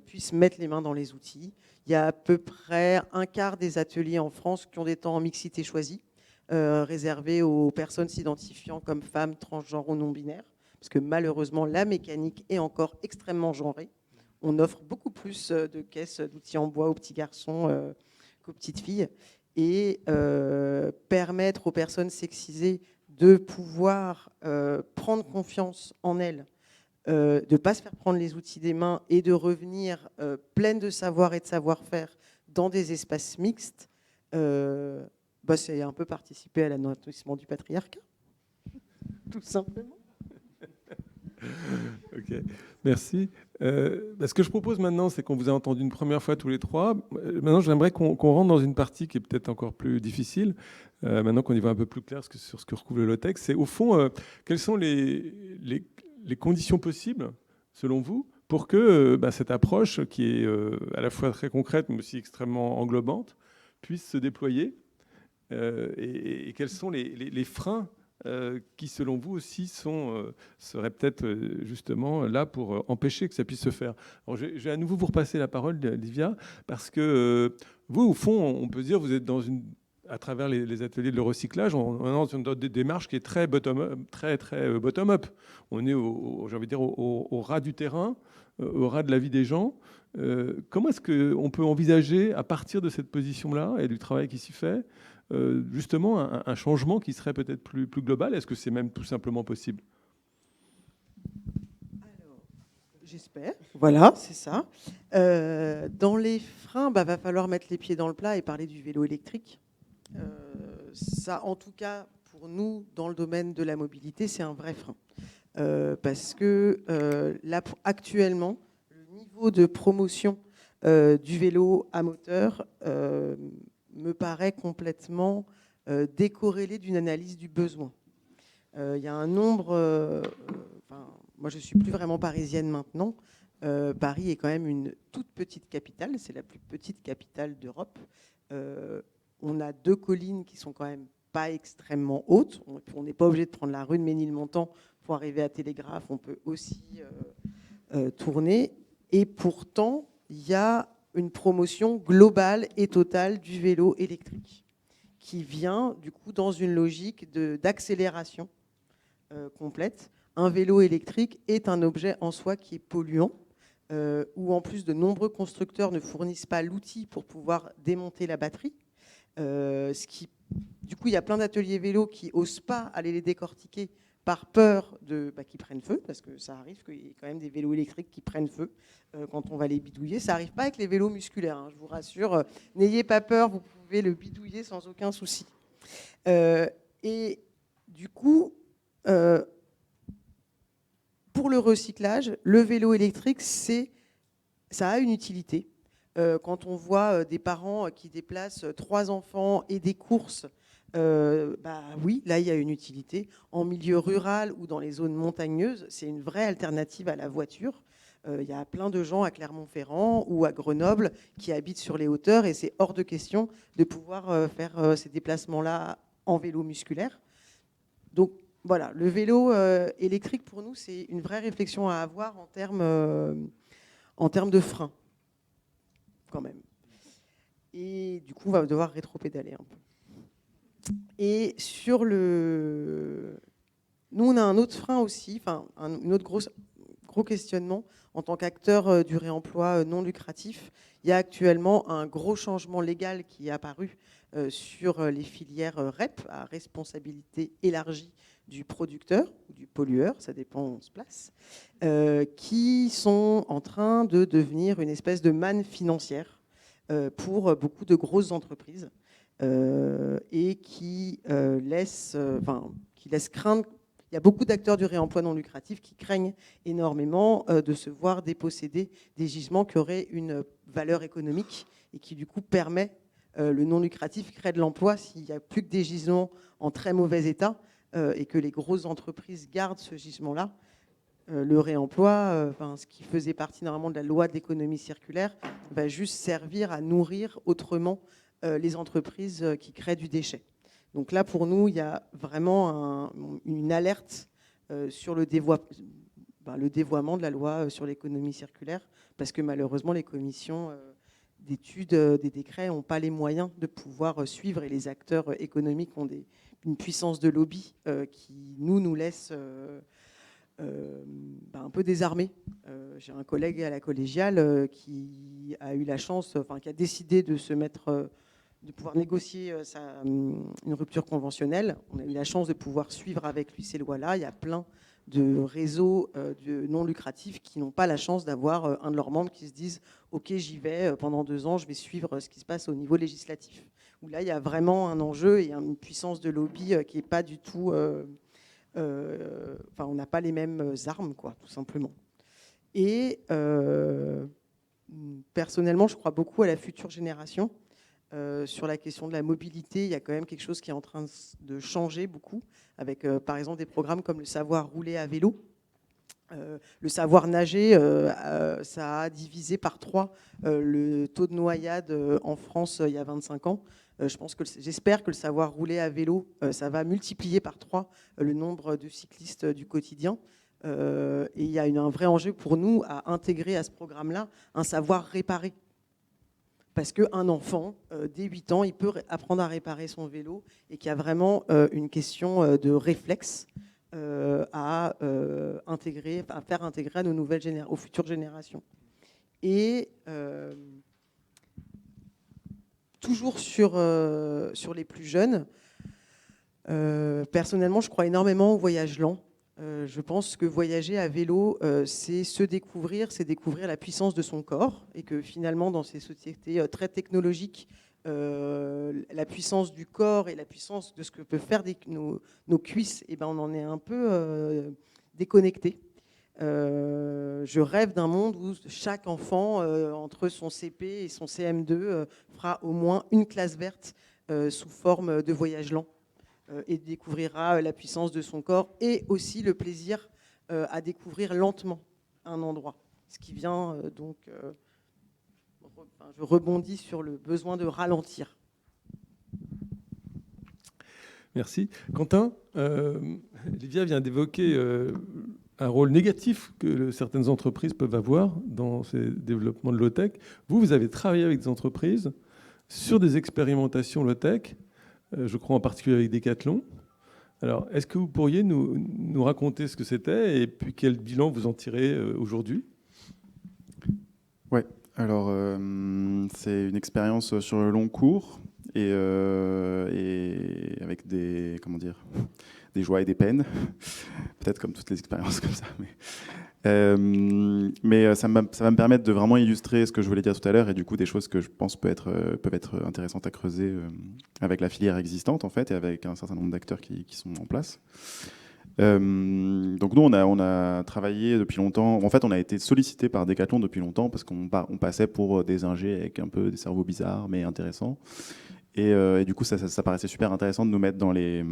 puissent mettre les mains dans les outils. Il y a à peu près un quart des ateliers en France qui ont des temps en mixité choisie, réservés aux personnes s'identifiant comme femmes, transgenres ou non-binaires, parce que malheureusement, la mécanique est encore extrêmement genrée on offre beaucoup plus de caisses d'outils en bois aux petits garçons qu'aux petites filles. Et permettre aux personnes sexisées de pouvoir prendre confiance en elles, de ne pas se faire prendre les outils des mains et de revenir pleines de savoir et de savoir-faire dans des espaces mixtes, c'est un peu participer à l'anointissement du patriarcat, tout simplement. Ok, merci. Ce que je propose maintenant, c'est qu'on vous a entendu une première fois tous les trois. Maintenant, j'aimerais qu'on rentre dans une partie qui est peut-être encore plus difficile, maintenant qu'on y voit un peu plus clair sur ce que recouvre le LOTEX. C'est au fond, quelles sont les conditions possibles, selon vous, pour que cette approche, qui est à la fois très concrète, mais aussi extrêmement englobante, puisse se déployer et quels sont les freins qui, selon vous aussi, seraient peut-être justement là pour empêcher que ça puisse se faire. Alors, je vais à nouveau vous repasser la parole, Livia, parce que vous, au fond, on peut dire, vous êtes à travers les ateliers de recyclage, on est dans une démarche qui est très bottom-up, très bottom-up. On est, j'ai envie de dire, au ras du terrain, au ras de la vie des gens. Comment est-ce qu'on peut envisager, à partir de cette position-là et du travail qui s'y fait, justement un changement qui serait peut-être plus global? Est-ce que c'est même tout simplement possible? Alors, j'espère. Voilà, c'est ça. Dans les freins, va falloir mettre les pieds dans le plat et parler du vélo électrique. Ça, en tout cas, pour nous, dans le domaine de la mobilité, c'est un vrai frein. Parce que là, actuellement, le niveau de promotion du vélo à moteur me paraît complètement décorrélé d'une analyse du besoin. Il y a un nombre... moi, je ne suis plus vraiment parisienne maintenant. Paris est quand même une toute petite capitale. C'est la plus petite capitale d'Europe. On a 2 collines qui sont quand même pas extrêmement hautes. On n'est pas obligé de prendre la rue de Ménilmontant pour arriver à Télégraphe. On peut aussi tourner. Et pourtant, il y a une promotion globale et totale du vélo électrique qui vient du coup dans une logique d'accélération complète. Un vélo électrique est un objet en soi qui est polluant, où en plus de nombreux constructeurs ne fournissent pas l'outil pour pouvoir démonter la batterie. Du coup, il y a plein d'ateliers vélo qui n'osent pas aller les décortiquer par peur qu'ils prennent feu, parce que ça arrive qu'il y ait quand même des vélos électriques qui prennent feu quand on va les bidouiller. Ça n'arrive pas avec les vélos musculaires, hein, je vous rassure. N'ayez pas peur, vous pouvez le bidouiller sans aucun souci. Et du coup, pour le recyclage, le vélo électrique, ça a une utilité. Quand on voit des parents qui déplacent 3 enfants et des courses, oui, là, il y a une utilité. En milieu rural ou dans les zones montagneuses, c'est une vraie alternative à la voiture. Il y a plein de gens à Clermont-Ferrand ou à Grenoble qui habitent sur les hauteurs et c'est hors de question de pouvoir faire ces déplacements-là en vélo musculaire. Donc, voilà, le vélo électrique, pour nous, c'est une vraie réflexion à avoir en termes de frein, quand même. Et du coup, on va devoir rétro-pédaler un peu. Et nous, on a un autre frein aussi, un autre gros questionnement. En tant qu'acteur du réemploi non lucratif, il y a actuellement un gros changement légal qui est apparu sur les filières REP, à responsabilité élargie du producteur ou du pollueur, ça dépend où on se place, qui sont en train de devenir une espèce de manne financière pour beaucoup de grosses entreprises et qui laissent craindre. Il y a beaucoup d'acteurs du réemploi non lucratif qui craignent énormément de se voir déposséder des gisements qui auraient une valeur économique et qui du coup permet le non lucratif crée de l'emploi s'il n'y a plus que des gisements en très mauvais état et que les grosses entreprises gardent ce gisement-là. Le réemploi, ce qui faisait partie normalement de la loi de l'économie circulaire, va juste servir à nourrir autrement les entreprises qui créent du déchet. Donc là, pour nous, il y a vraiment une alerte sur le dévoiement de la loi sur l'économie circulaire, parce que malheureusement, les commissions d'études des décrets n'ont pas les moyens de pouvoir suivre, et les acteurs économiques ont une puissance de lobby qui nous laisse un peu désarmés. J'ai un collègue à la collégiale qui a eu la chance, qui a décidé de se mettre, de pouvoir négocier une rupture conventionnelle. On a eu la chance de pouvoir suivre avec lui ces lois-là. Il y a plein de réseaux non lucratifs qui n'ont pas la chance d'avoir un de leurs membres qui se disent « Ok, j'y vais, pendant 2 ans, je vais suivre ce qui se passe au niveau législatif ». Où là, il y a vraiment un enjeu et une puissance de lobby qui n'est pas du tout... on n'a pas les mêmes armes, quoi, tout simplement. Et personnellement, je crois beaucoup à la future génération. Sur la question de la mobilité, il y a quand même quelque chose qui est en train de changer beaucoup, avec par exemple des programmes comme le savoir rouler à vélo. Le savoir nager, ça a divisé par 3 le taux de noyade en France il y a 25 ans. J'espère que le savoir rouler à vélo, ça va multiplier par 3 le nombre de cyclistes du quotidien. Et il y a un vrai enjeu pour nous à intégrer à ce programme-là un savoir réparer. Parce qu'un enfant, dès 8 ans, il peut apprendre à réparer son vélo et qu'il y a vraiment une question de réflexe à faire intégrer à aux futures générations. Et toujours sur les plus jeunes, personnellement, je crois énormément au voyage lent. Je pense que voyager à vélo, c'est se découvrir, c'est découvrir la puissance de son corps, et que finalement, dans ces sociétés très technologiques, la puissance du corps et la puissance de ce que peuvent faire nos cuisses, on en est un peu déconnecté. Je rêve d'un monde où chaque enfant, entre son CP et son CM2, fera au moins une classe verte sous forme de voyage lent. Et découvrira la puissance de son corps et aussi le plaisir à découvrir lentement un endroit. Ce qui vient je rebondis sur le besoin de ralentir. Merci. Quentin, Livia vient d'évoquer un rôle négatif que certaines entreprises peuvent avoir dans ces développements de low-tech. Vous avez travaillé avec des entreprises sur des expérimentations low-tech, je crois en particulier avec Decathlon. Alors, est-ce que vous pourriez nous raconter ce que c'était et puis quel bilan vous en tirez aujourd'hui ? Ouais, alors c'est une expérience sur le long cours et avec des joies et des peines, peut-être comme toutes les expériences comme ça. Mais ça va me permettre de vraiment illustrer ce que je voulais dire tout à l'heure et du coup des choses que je pense peuvent être intéressantes à creuser avec la filière existante en fait et avec un certain nombre d'acteurs qui sont en place. Donc nous on a travaillé depuis longtemps. En fait on a été sollicité par Decathlon depuis longtemps parce qu'on passait pour des ingés avec un peu des cerveaux bizarres mais intéressants. Et du coup, ça paraissait super intéressant de nous mettre dans les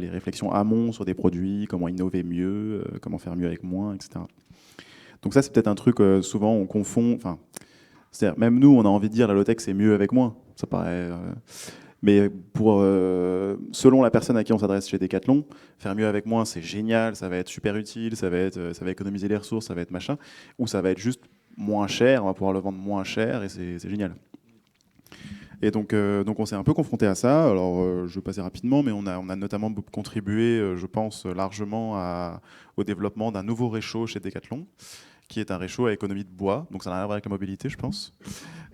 réflexions amont sur des produits, comment innover mieux, comment faire mieux avec moins, etc. Donc ça, c'est peut-être un truc, souvent on confond. C'est-à-dire, même nous, on a envie de dire la low-tech, c'est mieux avec moins. Ça paraît... mais selon la personne à qui on s'adresse chez Decathlon, faire mieux avec moins, c'est génial, ça va être super utile, ça va économiser les ressources, ça va être machin, ou ça va être juste moins cher, on va pouvoir le vendre moins cher et c'est génial. Et donc on s'est un peu confronté à ça. Alors, je vais passer rapidement, mais on a notamment contribué, je pense, largement au développement d'un nouveau réchaud chez Decathlon, qui est un réchaud à économie de bois. Donc, ça n'a rien à voir avec la mobilité, je pense.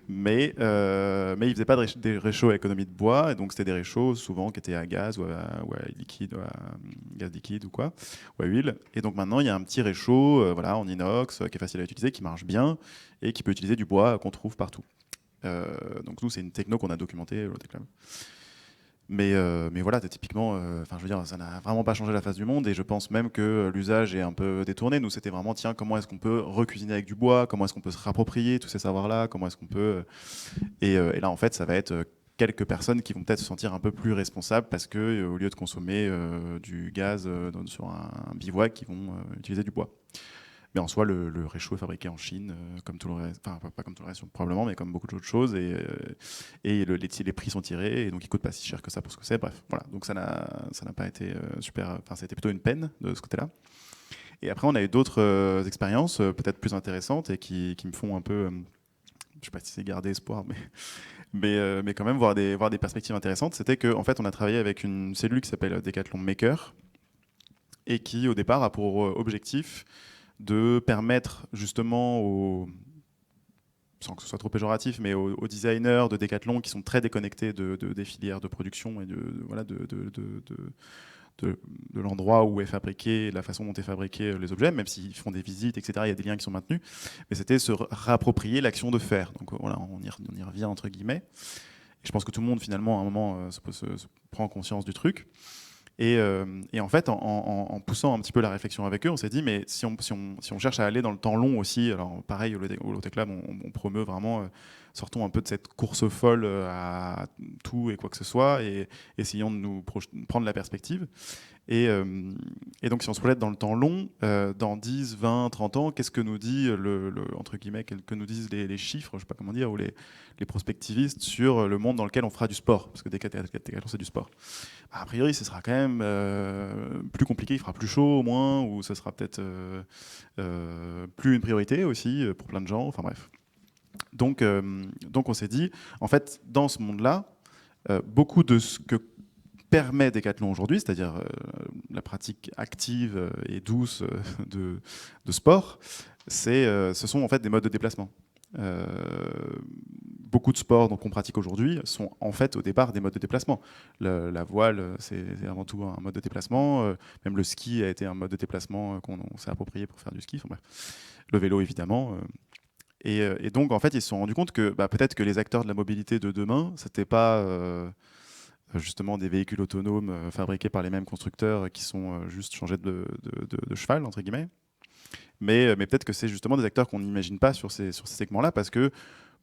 Mais il ne faisait pas des réchauds à économie de bois. Et donc, c'était des réchauds souvent qui étaient à gaz ou à liquide, ou à gaz liquide ou quoi, ou à huile. Et donc, maintenant, il y a un petit réchaud en inox qui est facile à utiliser, qui marche bien et qui peut utiliser du bois qu'on trouve partout. Donc nous c'est une techno qu'on a documentée mais voilà typiquement je veux dire ça n'a vraiment pas changé la face du monde et je pense même que l'usage est un peu détourné. Nous c'était vraiment comment est-ce qu'on peut recuisiner avec du bois, comment est-ce qu'on peut se réapproprier tous ces savoirs là, comment est-ce qu'on peut et là en fait ça va être quelques personnes qui vont peut-être se sentir un peu plus responsables parce que au lieu de consommer du gaz sur un bivouac ils vont utiliser du bois. Mais en soi, le réchaud est fabriqué en Chine, comme tout le reste, enfin pas comme tout le reste probablement, mais comme beaucoup d'autres choses, et les prix sont tirés, et donc il coûte pas si cher que ça pour ce que c'est. Bref, voilà. Donc ça n'a pas été super. Enfin, c'était plutôt une peine de ce côté-là. Et après, on a eu d'autres expériences, peut-être plus intéressantes, et qui me font un peu, je sais pas si c'est garder espoir, mais quand même voir des perspectives intéressantes. C'était qu'en fait, on a travaillé avec une cellule qui s'appelle Decathlon Maker. et qui, au départ, a pour objectif de permettre justement sans que ce soit trop péjoratif, mais aux designers de Decathlon qui sont très déconnectés des filières de production et de l'endroit où est fabriqué, de la façon dont est fabriqué les objets, même s'ils font des visites, etc. Il y a des liens qui sont maintenus. Mais c'était se réapproprier l'action de faire. Donc voilà, on y revient entre guillemets. Et je pense que tout le monde, finalement, à un moment, se prend conscience du truc. Et en fait, en poussant un petit peu la réflexion avec eux, on s'est dit, mais si on cherche à aller dans le temps long aussi, alors pareil, au Low-Tech Lab, on promeut vraiment, sortons un peu de cette course folle à tout et quoi que ce soit, et essayons de nous prendre la perspective. Et donc, si on se projette dans le temps long, dans 10, 20, 30 ans, qu'est-ce que nous dit, entre guillemets, que nous disent les chiffres, je ne sais pas comment dire, ou les prospectivistes sur le monde dans lequel on fera du sport? Parce que Decathlon, c'est du sport. A priori, ce sera quand même plus compliqué, il fera plus chaud au moins, ou ce sera peut-être plus une priorité aussi pour plein de gens, enfin bref. Donc on s'est dit, en fait, dans ce monde-là, beaucoup de ce que permet Decathlon aujourd'hui, c'est-à-dire la pratique active et douce de sport, ce sont en fait des modes de déplacement. Beaucoup de sports qu'on pratique aujourd'hui sont en fait au départ des modes de déplacement. La voile, c'est avant tout un mode de déplacement. Même le ski a été un mode de déplacement qu'on s'est approprié pour faire du ski. Enfin, bref. Le vélo, évidemment. Et donc, en fait, ils se sont rendus compte que peut-être que les acteurs de la mobilité de demain, c'était pas justement des véhicules autonomes fabriqués par les mêmes constructeurs qui sont juste changés de cheval, entre guillemets. Mais peut-être que c'est justement des acteurs qu'on n'imagine pas sur ces segments-là, parce que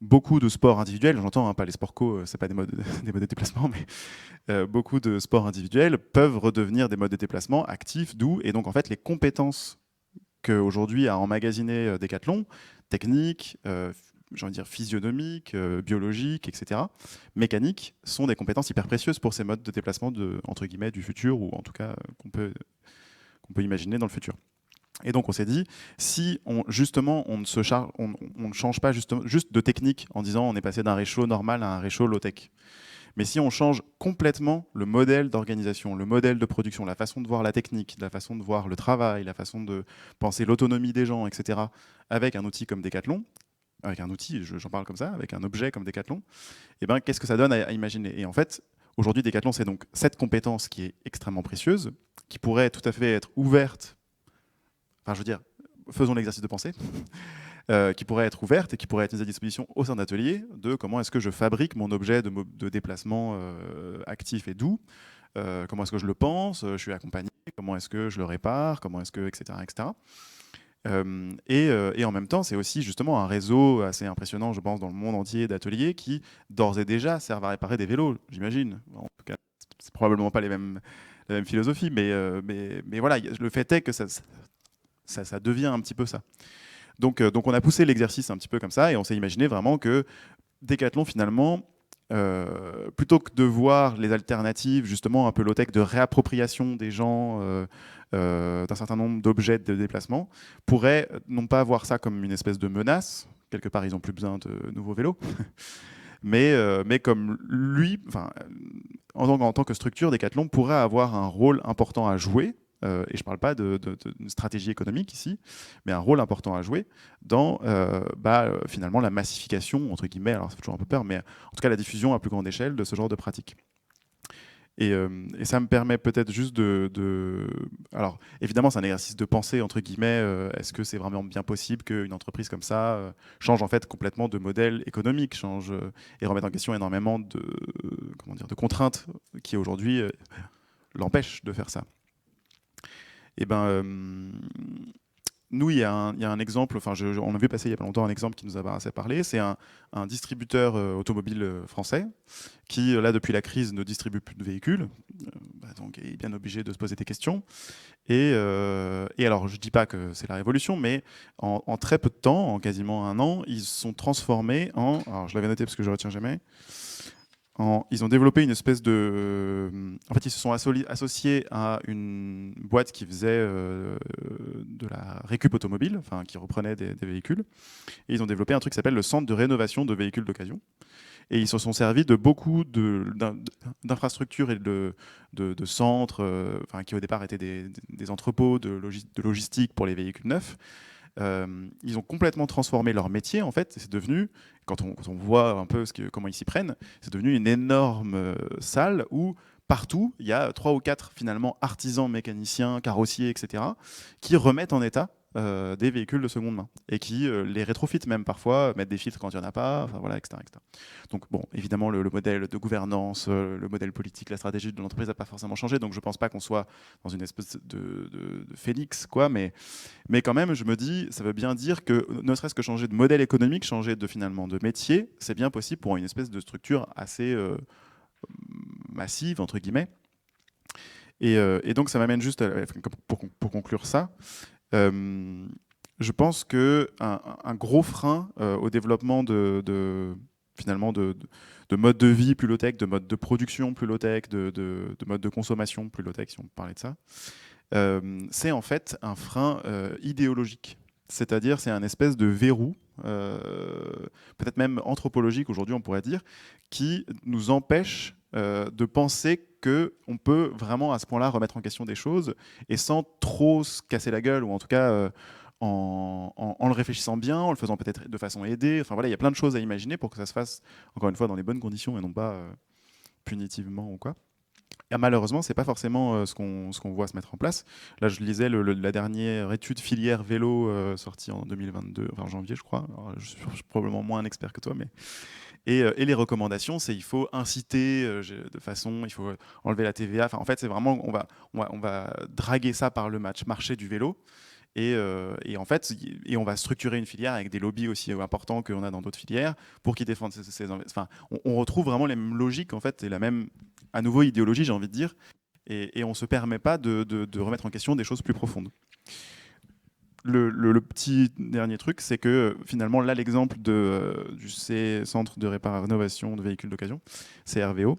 beaucoup de sports individuels, j'entends, pas les sports co, c'est pas des modes de déplacement, mais beaucoup de sports individuels peuvent redevenir des modes de déplacement actifs, doux, et donc en fait les compétences qu'aujourd'hui a emmagasiné Decathlon, techniques, j'ai envie de dire physionomiques, biologiques, etc., mécaniques, sont des compétences hyper précieuses pour ces modes de déplacement entre guillemets du futur, ou en tout cas qu'on peut imaginer dans le futur. Et donc on s'est dit, si on ne change pas juste de technique en disant on est passé d'un réchaud normal à un réchaud low-tech, mais si on change complètement le modèle d'organisation, le modèle de production, la façon de voir la technique, la façon de voir le travail, la façon de penser l'autonomie des gens, etc., avec un outil comme Decathlon, avec un outil, j'en parle comme ça, avec un objet comme Decathlon, eh ben, qu'est-ce que ça donne à imaginer? Et en fait, aujourd'hui, Decathlon, c'est donc cette compétence qui est extrêmement précieuse, qui pourrait tout à fait être ouverte. Enfin, je veux dire, faisons l'exercice de pensée, qui pourrait être ouverte et qui pourrait être mise à disposition au sein d'ateliers de comment est-ce que je fabrique mon objet de déplacement actif et doux, comment est-ce que je le pense, je suis accompagné, comment est-ce que je le répare, comment est-ce que, etc. etc. Et en même temps, c'est aussi justement un réseau assez impressionnant, je pense, dans le monde entier d'ateliers qui, d'ores et déjà, servent à réparer des vélos, j'imagine. En tout cas, c'est probablement pas la même philosophie, mais voilà, le fait est que ça devient un petit peu ça. Donc on a poussé l'exercice un petit peu comme ça, et on s'est imaginé vraiment que Decathlon, finalement, plutôt que de voir les alternatives, justement un peu low-tech, de réappropriation des gens d'un certain nombre d'objets de déplacement, pourrait non pas voir ça comme une espèce de menace, quelque part ils n'ont plus besoin de nouveaux vélos, mais comme lui, en tant que structure, Decathlon pourrait avoir un rôle important à jouer, et je ne parle pas d'une stratégie économique ici, mais un rôle important à jouer dans finalement la massification, entre guillemets, alors ça fait toujours un peu peur, mais en tout cas la diffusion à plus grande échelle de ce genre de pratiques. Et ça me permet peut-être juste alors évidemment c'est un exercice de pensée, entre guillemets, est-ce que c'est vraiment bien possible qu'une entreprise comme ça change en fait complètement de modèle économique, change et remette en question énormément de contraintes qui aujourd'hui l'empêchent de faire ça. Et nous, il y a un exemple, on a vu passer il n'y a pas longtemps un exemple qui nous a assez parlé, c'est un distributeur automobile français qui, là, depuis la crise, ne distribue plus de véhicules, donc est bien obligé de se poser des questions. Et alors, je ne dis pas que c'est la révolution, mais en très peu de temps, en quasiment un an, ils se sont transformés alors je l'avais noté parce que je ne retiens jamais, ils ont développé une espèce de... En fait, ils se sont associés à une boîte qui faisait de la récup automobile, enfin, qui reprenait des véhicules. Et ils ont développé un truc qui s'appelle le centre de rénovation de véhicules d'occasion. Et ils se sont servis de beaucoup d'infrastructures et de centres, qui au départ étaient des entrepôts de logistique pour les véhicules neufs. Ils ont complètement transformé leur métier, en fait. C'est devenu, quand on voit un peu comment ils s'y prennent, c'est devenu une énorme salle où partout, il y a 3 ou 4 finalement artisans, mécaniciens, carrossiers, etc., qui remettent en état des véhicules de seconde main et qui les rétrofitent même parfois, mettent des filtres quand il n'y en a pas, enfin, voilà, etc., etc. Donc bon, évidemment, le modèle de gouvernance, le modèle politique, la stratégie de l'entreprise n'a pas forcément changé, donc je ne pense pas qu'on soit dans une espèce de phénix, quoi, mais quand même, je me dis, ça veut bien dire que ne serait-ce que changer de modèle économique, changer finalement de métier, c'est bien possible pour une espèce de structure assez massive, entre guillemets. Et donc ça m'amène juste, pour conclure ça, je pense qu'un gros frein au développement finalement de modes de vie plus low-tech, de modes de production plus low-tech, de modes de consommation plus low-tech, si on parlait de ça, c'est en fait un frein idéologique. C'est-à-dire, c'est un espèce de verrou, peut-être même anthropologique aujourd'hui, on pourrait dire, qui nous empêche de penser qu'on peut vraiment à ce point-là remettre en question des choses et sans trop se casser la gueule, ou en tout cas en le réfléchissant bien, en le faisant peut-être de façon aidée. Enfin voilà, il y a plein de choses à imaginer pour que ça se fasse, encore une fois, dans les bonnes conditions et non pas punitivement ou quoi. Et malheureusement, c'est pas forcément ce qu'on voit se mettre en place. Là, je lisais la dernière étude filière vélo sortie en 2022, enfin en janvier, je crois. Alors, je suis probablement moins un expert que toi, mais et les recommandations, c'est il faut inciter de façon, il faut enlever la TVA. Enfin, en fait, c'est vraiment on va draguer ça par le marché du vélo. Et en fait, on va structurer une filière avec des lobbies aussi importants qu'on a dans d'autres filières pour qu'ils défendent enfin, on retrouve vraiment les mêmes logiques, en fait, et la même, à nouveau, idéologie, j'ai envie de dire. Et on ne se permet pas de remettre en question des choses plus profondes. Le petit dernier truc, c'est que finalement, là, l'exemple du Centre de rénovation de véhicules d'occasion, CRVO,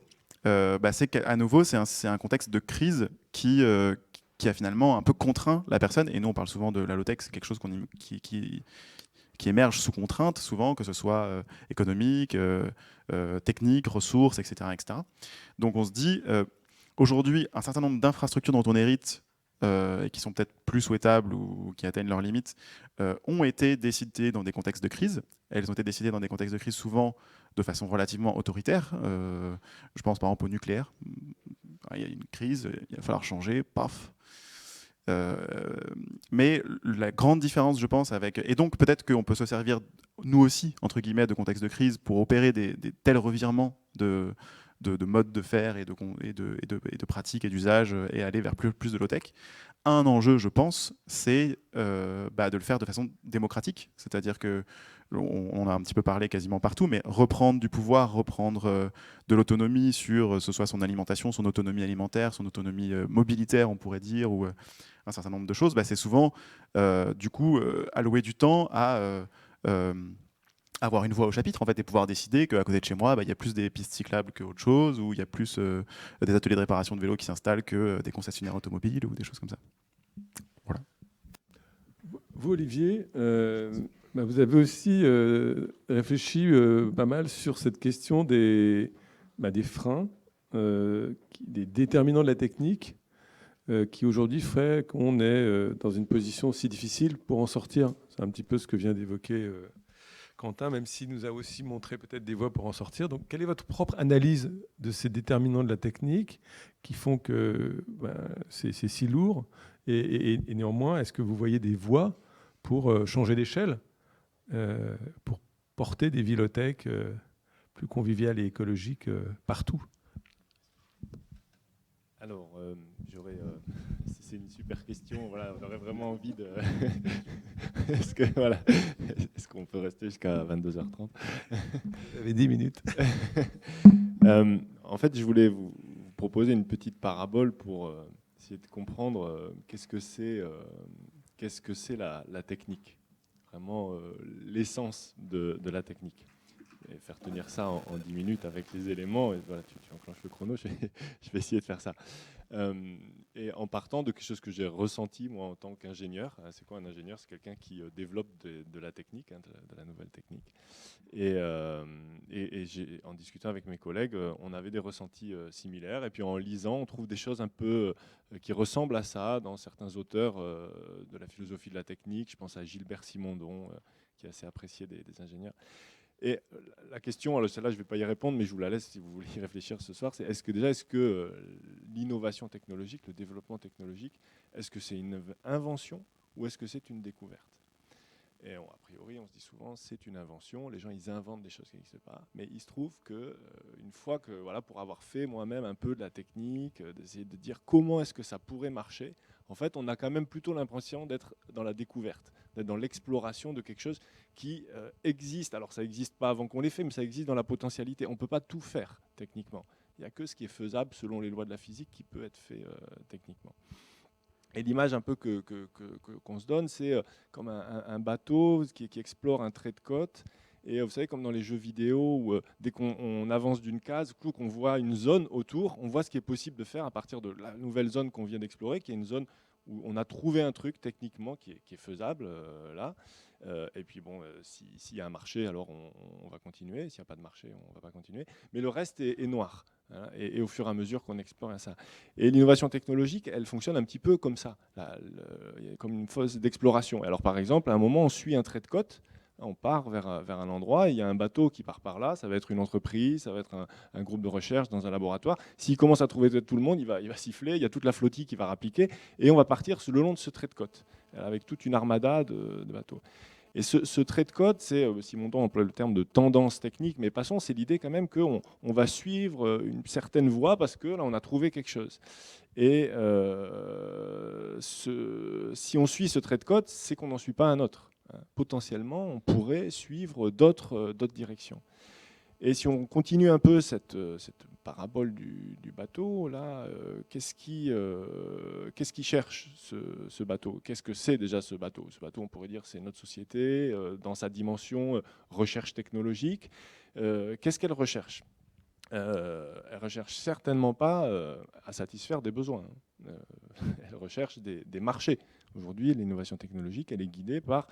c'est qu'à nouveau, c'est un contexte de crise qui a finalement un peu contraint la personne. Et nous, on parle souvent de la low-tech, c'est quelque chose qui émerge sous contrainte, souvent, que ce soit économique, technique, ressources, etc., etc. Donc on se dit, aujourd'hui, un certain nombre d'infrastructures dont on hérite, et qui sont peut-être plus souhaitables ou qui atteignent leurs limites, ont été décidées dans des contextes de crise. Elles ont été décidées dans des contextes de crise souvent de façon relativement autoritaire. Je pense par exemple au nucléaire. Il y a une crise, il va falloir changer, paf. Mais la grande différence, je pense, et donc peut-être qu'on peut se servir, nous aussi, entre guillemets, de contexte de crise pour opérer des tels revirements de modes de faire et de pratiques et d'usages et aller vers plus de low-tech. Un enjeu, je pense, c'est de le faire de façon démocratique. C'est-à-dire que on a un petit peu parlé quasiment partout, mais reprendre du pouvoir, reprendre de l'autonomie sur ce soit son alimentation, son autonomie alimentaire, son autonomie mobilitaire, on pourrait dire, ou un certain nombre de choses, c'est souvent du coup allouer du temps à avoir une voix au chapitre, en fait, et pouvoir décider qu'à côté de chez moi, il y a plus des pistes cyclables qu'autre chose, ou il y a plus des ateliers de réparation de vélos qui s'installent que des concessionnaires automobiles ou des choses comme ça. Voilà. Vous, Olivier, vous avez aussi réfléchi pas mal sur cette question des freins, des déterminants de la technique, qui aujourd'hui fait qu'on est dans une position si difficile pour en sortir. C'est un petit peu ce que vient d'évoquer Quentin, même s'il nous a aussi montré peut-être des voies pour en sortir. Donc, quelle est votre propre analyse de ces déterminants de la technique qui font que c'est si lourd et néanmoins, est-ce que vous voyez des voies pour changer d'échelle, pour porter des villothèques plus conviviales et écologiques partout? Alors, c'est une super question. Voilà, on aurait vraiment envie de. Est-ce qu'on peut rester jusqu'à 22h30? Vous avez 10 minutes. En fait, je voulais vous proposer une petite parabole pour essayer de comprendre qu'est-ce que c'est la technique, vraiment l'essence de la technique. et faire tenir ça en 10 minutes avec les éléments. Et voilà, tu enclenches le chrono, je vais essayer de faire ça. Et en partant de quelque chose que j'ai ressenti moi en tant qu'ingénieur. C'est quoi un ingénieur? C'est quelqu'un qui développe de la technique, de la nouvelle technique. Et en discutant avec mes collègues, on avait des ressentis similaires. Et puis en lisant, on trouve des choses un peu qui ressemblent à ça dans certains auteurs de la philosophie de la technique. Je pense à Gilbert Simondon, qui est assez apprécié des ingénieurs. Et la question, alors celle-là je ne vais pas y répondre, mais je vous la laisse si vous voulez y réfléchir ce soir, c'est est-ce que l'innovation technologique, le développement technologique, est-ce que c'est une invention ou est-ce que c'est une découverte? Et a priori, on se dit souvent c'est une invention, les gens ils inventent des choses qui n'existent pas, mais il se trouve que une fois que, voilà, pour avoir fait moi-même un peu de la technique, d'essayer de dire comment est-ce que ça pourrait marcher, en fait on a quand même plutôt l'impression d'être dans la découverte, d'être dans l'exploration de quelque chose qui existe. Alors ça n'existe pas avant qu'on l'ait fait, mais ça existe dans la potentialité. On ne peut pas tout faire techniquement. Il n'y a que ce qui est faisable selon les lois de la physique qui peut être fait techniquement. Et l'image un peu qu'on se donne, c'est comme un bateau qui explore un trait de côte. Et vous savez, comme dans les jeux vidéo, où dès qu'on avance d'une case, qu'on voit une zone autour, on voit ce qui est possible de faire à partir de la nouvelle zone qu'on vient d'explorer, qui est une zone où on a trouvé un truc techniquement qui est faisable, là. Et puis bon, s'il y a un marché, alors on va continuer. S'il n'y a pas de marché, on ne va pas continuer. Mais le reste est noir. Hein, et au fur et à mesure qu'on explore ça. Et l'innovation technologique, elle fonctionne un petit peu comme ça, comme une phase d'exploration. Alors par exemple, à un moment, on suit un trait de côte, on part vers un endroit, il y a un bateau qui part par là, ça va être une entreprise, ça va être un groupe de recherche dans un laboratoire. S'il commence à trouver tout le monde, il va siffler, il y a toute la flottille qui va rappliquer, et on va partir le long de ce trait de côte, avec toute une armada de bateaux. Et ce trait de côte, c'est, Simondon emploie le terme de tendance technique, mais passons, c'est l'idée quand même qu'on va suivre une certaine voie parce que là, on a trouvé quelque chose. Et si on suit ce trait de côte, c'est qu'on n'en suit pas un autre. Potentiellement, on pourrait suivre d'autres directions. Et si on continue un peu cette parabole du bateau, là, qu'est-ce qui cherche ce bateau? Qu'est-ce que c'est déjà ce bateau? Ce bateau, on pourrait dire, c'est notre société, dans sa dimension recherche technologique. Qu'est-ce qu'elle recherche? Elle recherche certainement pas à satisfaire des besoins. Elle recherche des marchés. Aujourd'hui, l'innovation technologique, elle est guidée par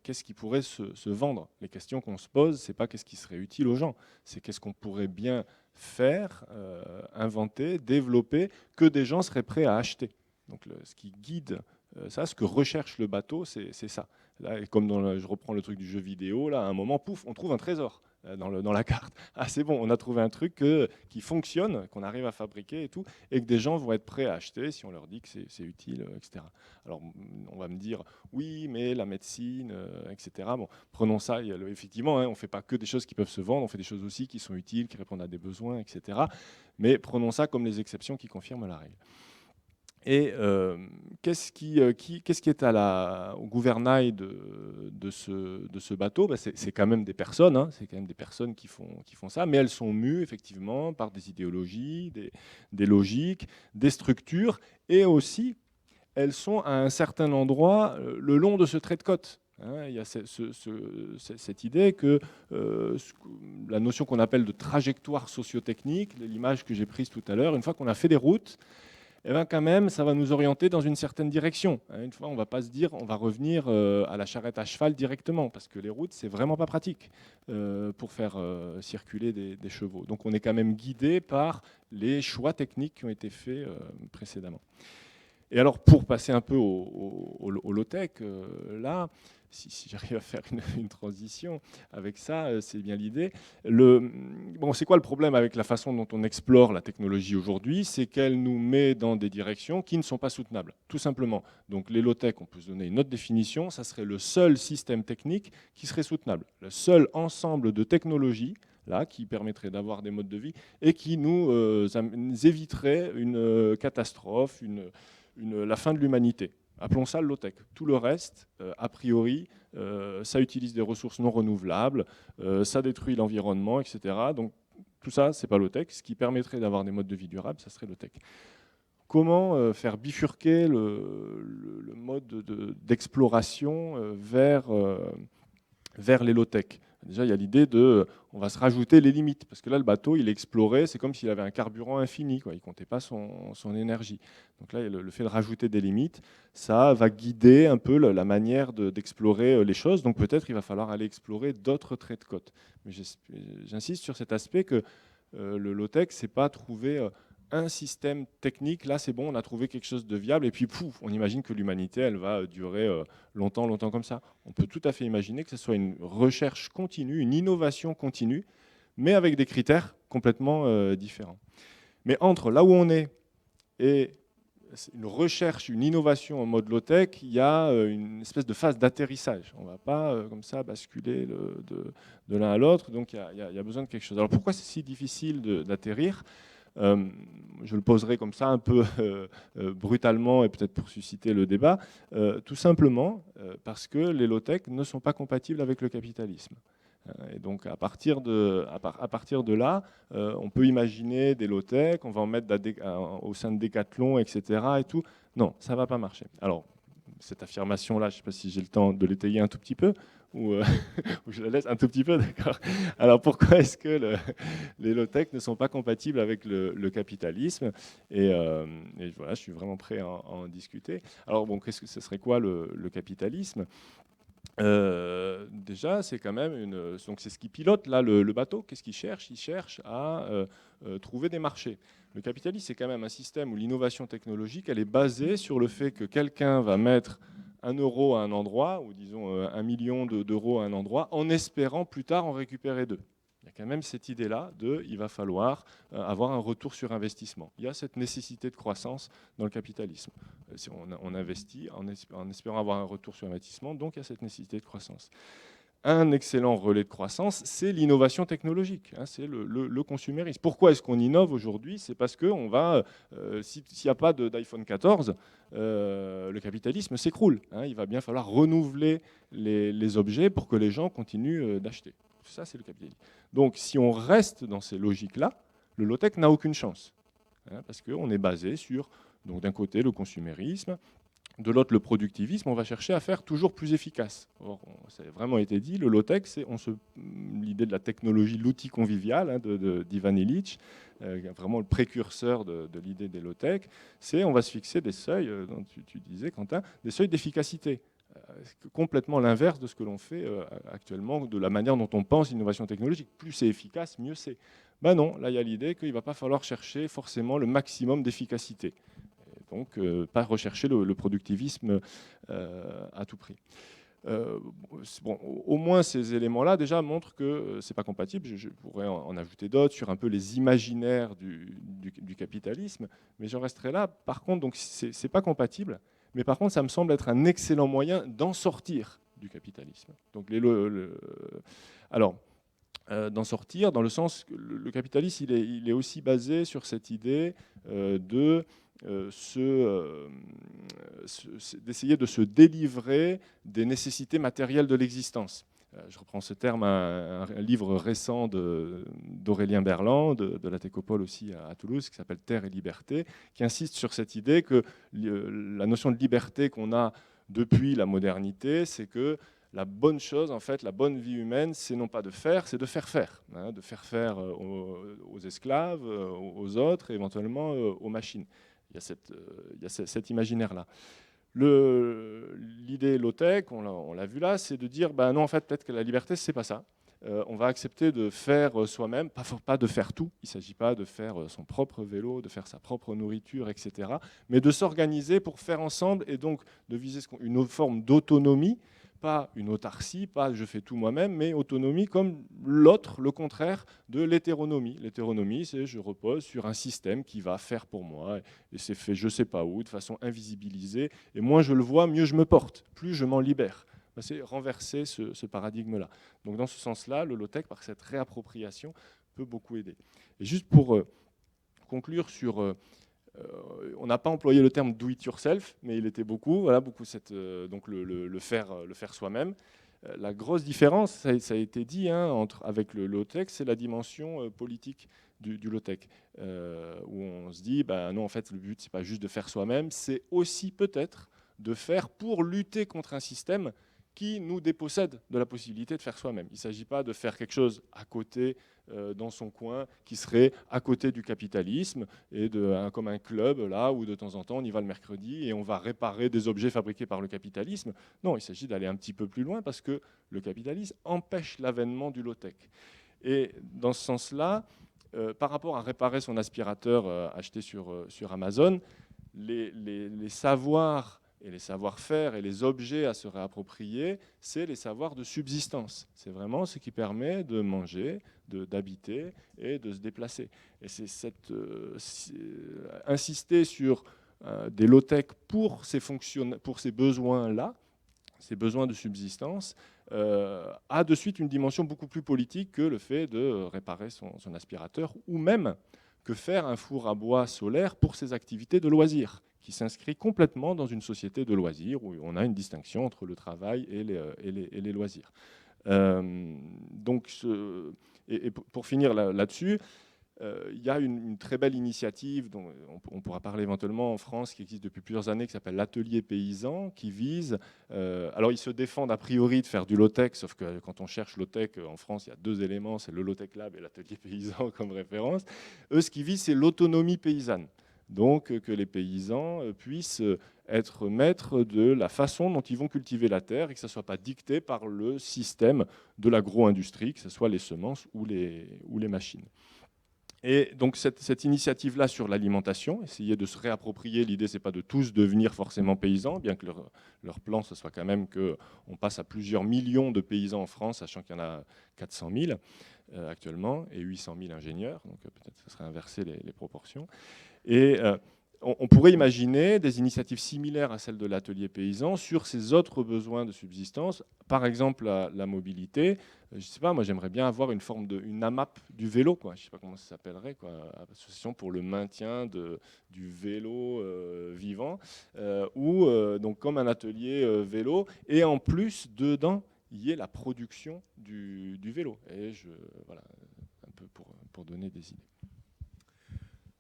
qu'est-ce qui pourrait se vendre. Les questions qu'on se pose, c'est pas qu'est-ce qui serait utile aux gens, c'est qu'est-ce qu'on pourrait bien faire, inventer, développer, que des gens seraient prêts à acheter. Donc ce qui guide ça, ce que recherche le bateau, c'est ça. Là, et comme je reprends le truc du jeu vidéo, là, à un moment, pouf, on trouve un trésor dans la carte. Ah, c'est bon, on a trouvé un truc qui fonctionne, qu'on arrive à fabriquer et tout, et que des gens vont être prêts à acheter si on leur dit que c'est utile, etc. Alors, on va me dire, oui, mais la médecine, etc. Bon, prenons ça, effectivement, hein, on ne fait pas que des choses qui peuvent se vendre, on fait des choses aussi qui sont utiles, qui répondent à des besoins, etc. Mais prenons ça comme les exceptions qui confirment la règle. Et qu'est-ce qui est au gouvernail de ce bateau? C'est quand même des personnes, hein, c'est quand même des personnes qui font ça, mais elles sont mues effectivement par des idéologies, des logiques, des structures, et aussi elles sont à un certain endroit le long de ce trait de côte. Hein, il y a cette idée que la notion qu'on appelle de trajectoire sociotechnique, l'image que j'ai prise tout à l'heure, une fois qu'on a fait des routes, eh bien quand même, ça va nous orienter dans une certaine direction. Une fois, on ne va pas se dire on va revenir à la charrette à cheval directement, parce que les routes, c'est vraiment pas pratique pour faire circuler des chevaux. Donc on est quand même guidé par les choix techniques qui ont été faits précédemment. Et alors, pour passer un peu au low-tech, là, si j'arrive à faire une transition avec ça, c'est bien l'idée. Bon, c'est quoi le problème avec la façon dont on explore la technologie aujourd'hui? C'est qu'elle nous met dans des directions qui ne sont pas soutenables, tout simplement. Donc les low-tech, on peut se donner une autre définition, ça serait le seul système technique qui serait soutenable, le seul ensemble de technologies là, qui permettrait d'avoir des modes de vie et qui nous éviterait une catastrophe, la fin de l'humanité. Appelons ça le low-tech. Tout le reste, a priori, ça utilise des ressources non renouvelables, ça détruit l'environnement, etc. Donc tout ça, c'est pas low-tech. Ce qui permettrait d'avoir des modes de vie durables, ça serait low-tech. Comment faire bifurquer le mode d'exploration vers les low-tech? Déjà, il y a l'idée on va se rajouter les limites, parce que là, le bateau, il explorait, c'est comme s'il avait un carburant infini, quoi. Il ne comptait pas son énergie. Donc là, le fait de rajouter des limites, ça va guider un peu la manière d'explorer les choses. Donc peut-être il va falloir aller explorer d'autres traits de côte. Mais j'insiste sur cet aspect que le low-tech, c'est pas trouver un système technique, là c'est bon, on a trouvé quelque chose de viable, et puis pouf, on imagine que l'humanité, elle va durer longtemps comme ça. On peut tout à fait imaginer que ce soit une recherche continue, une innovation continue, mais avec des critères complètement différents. Mais entre là où on est et une recherche, une innovation en mode low-tech, il y a une espèce de phase d'atterrissage. On ne va pas comme ça basculer de l'un à l'autre, donc il y a besoin de quelque chose. Alors pourquoi c'est si difficile d'atterrir ? Je le poserai comme ça un peu brutalement et peut-être pour susciter le débat, tout simplement parce que les low-tech ne sont pas compatibles avec le capitalisme. Et donc à partir de là, on peut imaginer des low-tech, on va en mettre au sein de Decathlon, etc. Et tout. Non, ça ne va pas marcher. Alors, cette affirmation-là, je ne sais pas si j'ai le temps de l'étayer un tout petit peu, ou je la laisse un tout petit peu, d'accord. Alors pourquoi est-ce que les low-tech ne sont pas compatibles avec le capitalisme et voilà, je suis vraiment prêt à en discuter. Alors bon, ce serait quoi le capitalisme ? Déjà, c'est quand même donc c'est ce qui pilote là le bateau. Qu'est-ce qu'il cherche ? Il cherche à trouver des marchés. Le capitalisme, c'est quand même un système où l'innovation technologique, elle est basée sur le fait que quelqu'un va mettre 1 euro à un endroit, ou disons 1 million d'euros à un endroit, en espérant plus tard en récupérer 2. Il y a quand même cette idée-là il va falloir avoir un retour sur investissement. Il y a cette nécessité de croissance dans le capitalisme. Si on investit en espérant avoir un retour sur investissement, donc il y a cette nécessité de croissance. Un excellent relais de croissance, c'est l'innovation technologique, c'est le consumérisme. Pourquoi est-ce qu'on innove aujourd'hui ? C'est parce que s'il n'y a pas d'iPhone 14, le capitalisme s'écroule. Il va bien falloir renouveler les objets pour que les gens continuent d'acheter. Ça, c'est le capitalisme. Donc, si on reste dans ces logiques-là, le low-tech n'a aucune chance. Parce qu'on est basé sur, donc d'un côté, le consumérisme, de l'autre, le productivisme. On va chercher à faire toujours plus efficace. Or, ça a vraiment été dit, le low-tech, c'est l'idée de la technologie, l'outil convivial d'Ivan Illich, vraiment le précurseur de l'idée des low-tech, c'est on va se fixer des seuils, dont tu disais, Quentin, des seuils d'efficacité. Complètement l'inverse de ce que l'on fait actuellement, de la manière dont on pense l'innovation technologique. Plus c'est efficace, mieux c'est. Ben non, là il y a l'idée qu'il ne va pas falloir chercher forcément le maximum d'efficacité. Et donc pas rechercher le productivisme à tout prix. Au moins ces éléments-là déjà montrent que ce n'est pas compatible. Je pourrais en ajouter d'autres sur un peu les imaginaires du capitalisme, mais j'en resterai là. Par contre, donc c'est pas compatible. Mais par contre, ça me semble être un excellent moyen d'en sortir du capitalisme. Donc d'en sortir dans le sens que le capitalisme, il est aussi basé sur cette idée d'essayer de se délivrer des nécessités matérielles de l'existence. Je reprends ce terme à un livre récent d'Aurélien Berland, de la Techopole aussi à Toulouse, qui s'appelle Terre et liberté, qui insiste sur cette idée que la notion de liberté qu'on a depuis la modernité, c'est que la bonne chose, en fait, la bonne vie humaine, c'est non pas de faire, c'est de faire faire. De faire faire aux esclaves, aux autres, et éventuellement aux machines. Il y a cet imaginaire-là. L'idée low-tech, on l'a vu là, c'est de dire non, en fait, peut-être que la liberté, c'est pas ça. On va accepter de faire soi-même, pas de faire tout. Il ne s'agit pas de faire son propre vélo, de faire sa propre nourriture, etc. Mais de s'organiser pour faire ensemble et donc de viser une autre forme d'autonomie, pas une autarcie, pas je fais tout moi-même, mais autonomie comme l'autre, le contraire de l'hétéronomie. L'hétéronomie, c'est je repose sur un système qui va faire pour moi et c'est fait je ne sais pas où, de façon invisibilisée. Et moins je le vois, mieux je me porte, plus je m'en libère. C'est renverser ce paradigme-là. Donc dans ce sens-là, le low-tech, par cette réappropriation, peut beaucoup aider. Et juste pour conclure sur... on n'a pas employé le terme do it yourself, mais il était beaucoup donc le faire soi-même. La grosse différence, ça a été dit avec le low-tech, c'est la dimension politique du low-tech, où on se dit, non, en fait, le but, c'est pas juste de faire soi-même, c'est aussi peut-être de faire pour lutter contre un système qui nous dépossède de la possibilité de faire soi-même. Il ne s'agit pas de faire quelque chose à côté, dans son coin, qui serait à côté du capitalisme, et comme un club, là, où de temps en temps, on y va le mercredi et on va réparer des objets fabriqués par le capitalisme. Non, il s'agit d'aller un petit peu plus loin, parce que le capitalisme empêche l'avènement du low-tech. Et dans ce sens-là, par rapport à réparer son aspirateur acheté sur Amazon, les savoirs et les savoir-faire et les objets à se réapproprier, c'est les savoirs de subsistance. C'est vraiment ce qui permet de manger, d'habiter et de se déplacer. Et c'est insister sur des low-tech pour ces besoins-là, ces besoins de subsistance, a de suite une dimension beaucoup plus politique que le fait de réparer son aspirateur, ou même que faire un four à bois solaire pour ses activités de loisirs, qui s'inscrit complètement dans une société de loisirs où on a une distinction entre le travail et les loisirs. Pour finir là-dessus, il y a une très belle initiative dont on pourra parler éventuellement en France, qui existe depuis plusieurs années, qui s'appelle l'Atelier Paysan, qui vise... alors, ils se défendent a priori de faire du low-tech, sauf que quand on cherche low-tech en France, il y a 2 éléments, c'est le Low-Tech Lab et l'Atelier Paysan comme référence. Eux, ce qu'ils visent, c'est l'autonomie paysanne. Donc, que les paysans puissent être maîtres de la façon dont ils vont cultiver la terre et que ça ne soit pas dicté par le système de l'agro-industrie, que ce soit les semences ou les machines. Et donc cette initiative-là sur l'alimentation, essayer de se réapproprier, l'idée c'est pas de tous devenir forcément paysans, bien que leur plan ce soit quand même qu'on passe à plusieurs millions de paysans en France, sachant qu'il y en a 400 000 actuellement et 800 000 ingénieurs, donc peut-être que ce serait inverser les proportions. Et on pourrait imaginer des initiatives similaires à celles de l'atelier paysan sur ces autres besoins de subsistance, par exemple la mobilité. Je ne sais pas, moi j'aimerais bien avoir une forme une AMAP du vélo, quoi. Je ne sais pas comment ça s'appellerait, quoi, association pour le maintien du vélo vivant, ou donc comme un atelier vélo, et en plus dedans il y ait la production du vélo. Et voilà, un peu pour donner des idées.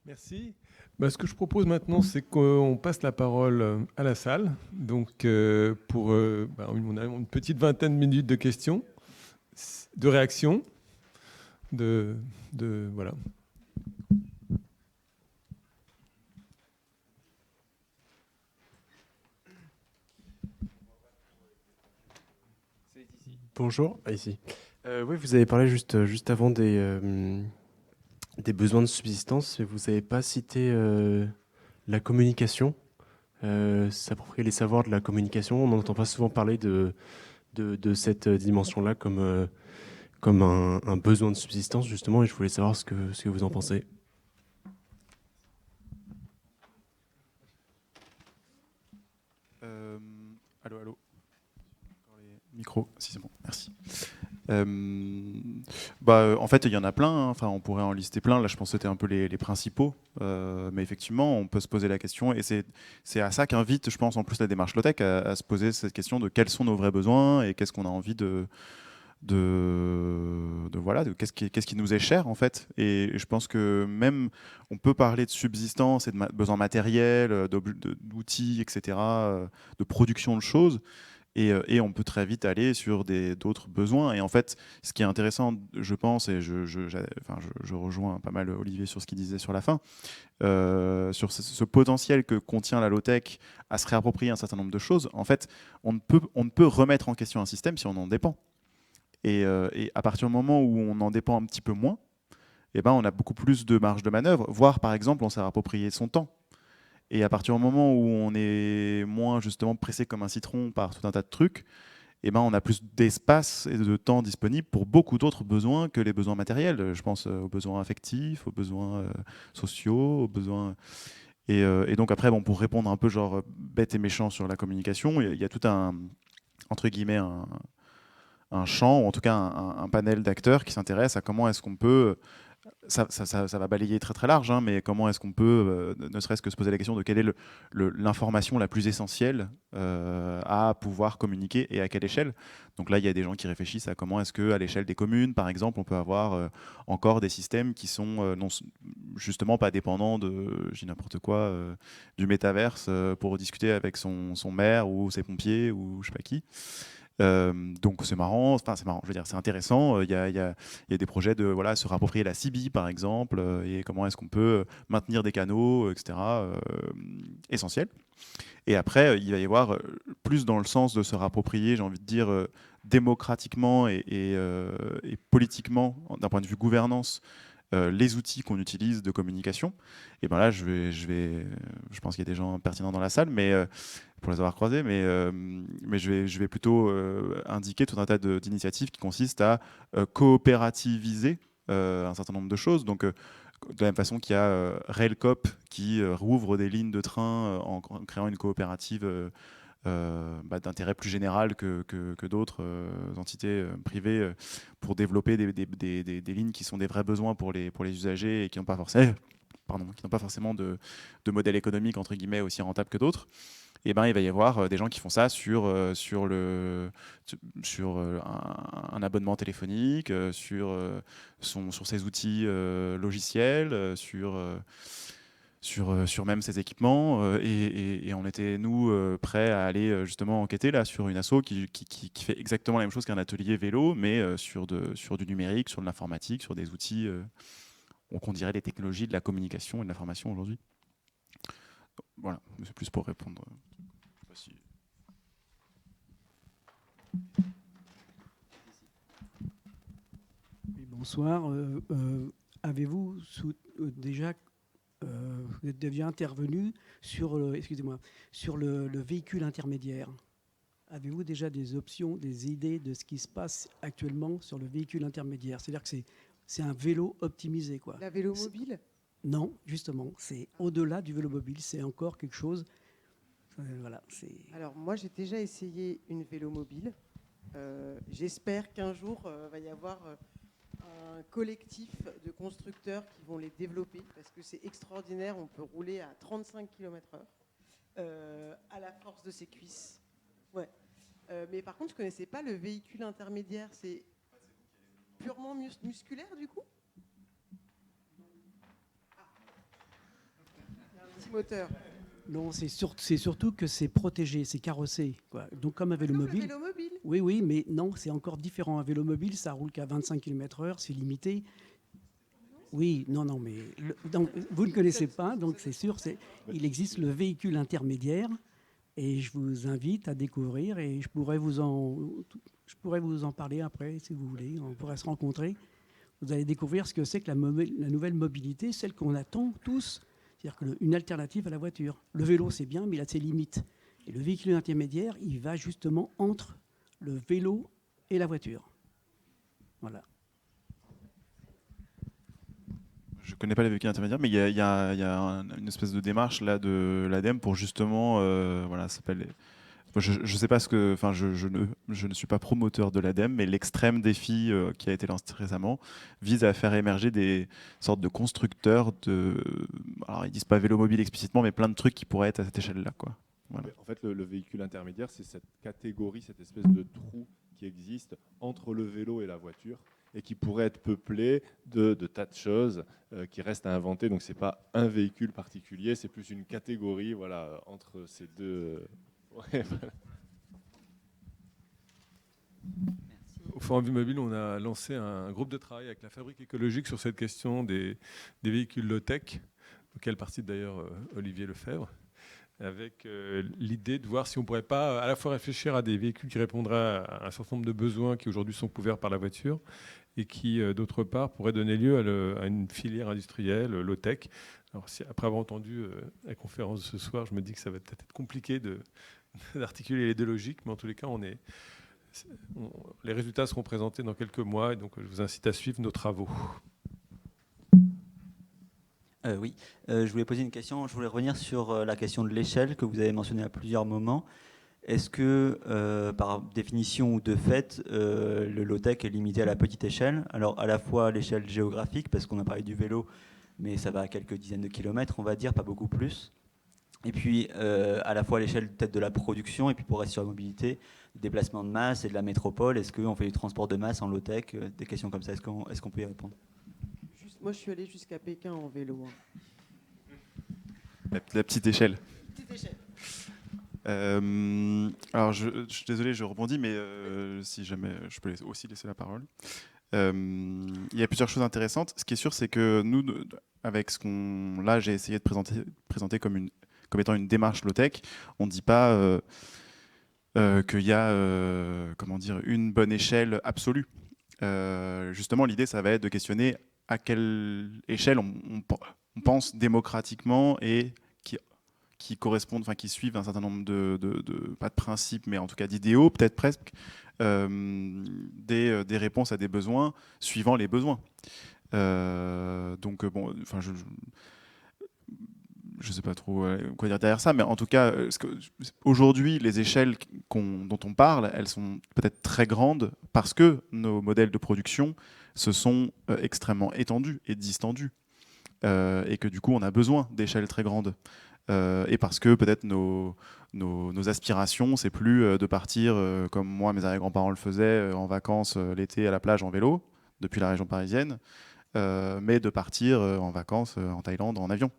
Merci. Ce que je propose maintenant, c'est qu'on passe la parole à la salle. Donc, on a une petite vingtaine de minutes de questions, de réactions, voilà. Bonjour, ici. Oui, vous avez parlé juste avant des besoins de subsistance, mais vous n'avez pas cité la communication, s'approprier les savoirs de la communication. On n'entend pas souvent parler de cette dimension-là comme un besoin de subsistance, justement, et je voulais savoir ce que vous en pensez. Allô. Micro, si c'est bon, merci. En fait, il y en a plein, hein. Enfin, on pourrait en lister plein. Là, je pense que c'était un peu les principaux. Mais effectivement, on peut se poser la question, et c'est à ça qu'invite, je pense, en plus la démarche low-tech, à se poser cette question de quels sont nos vrais besoins et qu'est-ce qu'on a envie voilà, qu'est-ce qui nous est cher en fait. Et je pense que même on peut parler de subsistance et de besoins matériels, d'outils, etc., de production de choses. Et on peut très vite aller sur d'autres besoins. Et en fait, ce qui est intéressant, je pense, et je rejoins pas mal Olivier sur ce qu'il disait sur la fin, sur ce potentiel que contient la low-tech à se réapproprier un certain nombre de choses. En fait, on ne peut remettre en question un système si on en dépend. Et à partir du moment où on en dépend un petit peu moins, on a beaucoup plus de marge de manœuvre, voire par exemple, on s'est approprié son temps. Et à partir du moment où on est moins justement pressé comme un citron par tout un tas de trucs, on a plus d'espace et de temps disponible pour beaucoup d'autres besoins que les besoins matériels. Je pense aux besoins affectifs, aux besoins sociaux, aux besoins... Et donc après, pour répondre un peu genre bête et méchant sur la communication, il y a tout entre guillemets, un champ, ou en tout cas un panel d'acteurs qui s'intéressent à comment est-ce qu'on peut... Ça va balayer très très large, hein, mais comment est-ce qu'on peut, ne serait-ce que se poser la question de quelle est l'information la plus essentielle à pouvoir communiquer et à quelle échelle. Donc là, il y a des gens qui réfléchissent à comment est-ce qu'à l'échelle des communes, par exemple, on peut avoir encore des systèmes qui sont justement pas dépendants je dis n'importe quoi, du métaverse pour discuter avec son maire ou ses pompiers ou je sais pas qui. Donc c'est marrant, enfin c'est marrant, je veux dire c'est intéressant. Il y a des projets de se réapproprier la CB par exemple, et comment est-ce qu'on peut maintenir des canaux, etc. Essentiels. Et après, il va y avoir plus dans le sens de se réapproprier, j'ai envie de dire, démocratiquement et politiquement, d'un point de vue gouvernance, les outils qu'on utilise de communication. Et ben là, je pense qu'il y a des gens pertinents dans la salle, mais pour les avoir croisés, mais je vais plutôt indiquer tout un tas d'initiatives qui consistent à coopérativiser un certain nombre de choses. Donc, de la même façon qu'il y a Railcoop qui rouvre des lignes de train en créant une coopérative d'intérêt plus général que d'autres entités privées pour développer des lignes qui sont des vrais besoins pour les usagers et qui n'ont pas forcément de modèle économique entre guillemets aussi rentable que d'autres. Et ben, il va y avoir des gens qui font ça sur un abonnement téléphonique, sur ses outils logiciels, sur même ses équipements. Et on était, nous, prêts à aller justement enquêter là, sur une asso qui fait exactement la même chose qu'un atelier vélo, mais sur du numérique, sur de l'informatique, sur des outils qu'on dirait les technologies de la communication et de l'information aujourd'hui. Voilà, c'est plus pour répondre. Oui, bonsoir. Avez-vous déjà vous êtes déjà intervenu sur le véhicule intermédiaire? Avez-vous déjà des options, des idées de ce qui se passe actuellement sur le véhicule intermédiaire? C'est-à-dire que c'est un vélo optimisé, quoi. La vélo mobile? Non, justement, c'est au-delà du vélo mobile, c'est encore quelque chose. Voilà, alors moi, j'ai déjà essayé une vélo mobile. J'espère qu'un jour, va y avoir un collectif de constructeurs qui vont les développer parce que c'est extraordinaire. On peut rouler à 35 km/h à la force de ses cuisses. Ouais. Mais par contre, je ne connaissais pas le véhicule intermédiaire. C'est purement musculaire du coup? Un petit moteur. Non, c'est surtout que c'est protégé, c'est carrossé, quoi. Donc comme un vélo mobile. Un vélo mobile. Oui, mais non, c'est encore différent. Un vélo mobile, ça roule qu'à 25 km/h, c'est limité. Oui, non, mais donc, vous ne connaissez pas, donc c'est sûr, il existe le véhicule intermédiaire, et je vous invite à découvrir, et je pourrais vous en parler après, si vous voulez. On pourrait se rencontrer. Vous allez découvrir ce que c'est que la nouvelle mobilité, celle qu'on attend tous. C'est-à-dire qu'une alternative à la voiture. Le vélo, c'est bien, mais il a ses limites. Et le véhicule intermédiaire, il va justement entre le vélo et la voiture. Voilà. Je ne connais pas les véhicules intermédiaires, mais il y a une espèce de démarche là, de l'ADEME pour justement... ça s'appelle... Je ne sais pas ce que... Enfin, je ne suis pas promoteur de l'ADEME, mais l'extrême défi qui a été lancé récemment vise à faire émerger des sortes de constructeurs de... Alors, ils disent pas vélo mobile explicitement, mais plein de trucs qui pourraient être à cette échelle-là, quoi. Voilà. En fait, le véhicule intermédiaire, c'est cette catégorie, cette espèce de trou qui existe entre le vélo et la voiture et qui pourrait être peuplé de tas de choses qui restent à inventer. Donc, ce n'est pas un véhicule particulier, c'est plus une catégorie entre ces deux... Ouais, voilà. Au Forum du Mobile, on a lancé un groupe de travail avec la Fabrique écologique sur cette question des véhicules low-tech, auquel participe d'ailleurs Olivier Lefebvre, avec l'idée de voir si on ne pourrait pas à la fois réfléchir à des véhicules qui répondraient à un certain nombre de besoins qui aujourd'hui sont couverts par la voiture et qui, d'autre part, pourraient donner lieu à une filière industrielle low-tech. Alors, après avoir entendu la conférence de ce soir, je me dis que ça va peut-être être compliqué d'articuler les deux logiques, mais en tous les cas, les résultats seront présentés dans quelques mois, et donc je vous incite à suivre nos travaux. Oui, je voulais poser une question. Je voulais revenir sur la question de l'échelle que vous avez mentionnée à plusieurs moments. Est-ce que, par définition ou de fait, le low-tech est limité à la petite échelle? Alors, à la fois à l'échelle géographique, parce qu'on a parlé du vélo, mais ça va à quelques dizaines de kilomètres, on va dire, pas beaucoup plus. Et puis, à la fois à l'échelle peut-être de la production, et puis pour rester sur la mobilité, déplacement de masse et de la métropole. Est-ce qu'on fait du transport de masse en low-tech? Des questions comme ça, est-ce qu'on peut y répondre? Moi, je suis allée jusqu'à Pékin en vélo. La petite échelle. Petite échelle. Alors, je suis désolé, je rebondis, mais si jamais je peux aussi laisser la parole. Il y a plusieurs choses intéressantes. Ce qui est sûr, c'est que nous, avec ce qu'on... Là, j'ai essayé de présenter comme étant une démarche low-tech. On ne dit pas qu'il y a comment dire, une bonne échelle absolue. Justement, l'idée, ça va être de questionner à quelle échelle on pense démocratiquement et qui correspondent, enfin qui suivent un certain nombre pas de principes, mais en tout cas d'idéaux, peut-être presque, des réponses à des besoins suivant les besoins. Donc bon, enfin je sais pas trop quoi dire derrière ça, mais en tout cas, aujourd'hui, les échelles dont on parle, elles sont peut-être très grandes parce que nos modèles de production se sont extrêmement étendus et distendus, et que du coup, on a besoin d'échelles très grandes. Et parce que peut-être nos aspirations, c'est plus de partir comme moi, mes arrière-grands-parents le faisaient, en vacances l'été à la plage en vélo, depuis la région parisienne, mais de partir en vacances en Thaïlande en avion.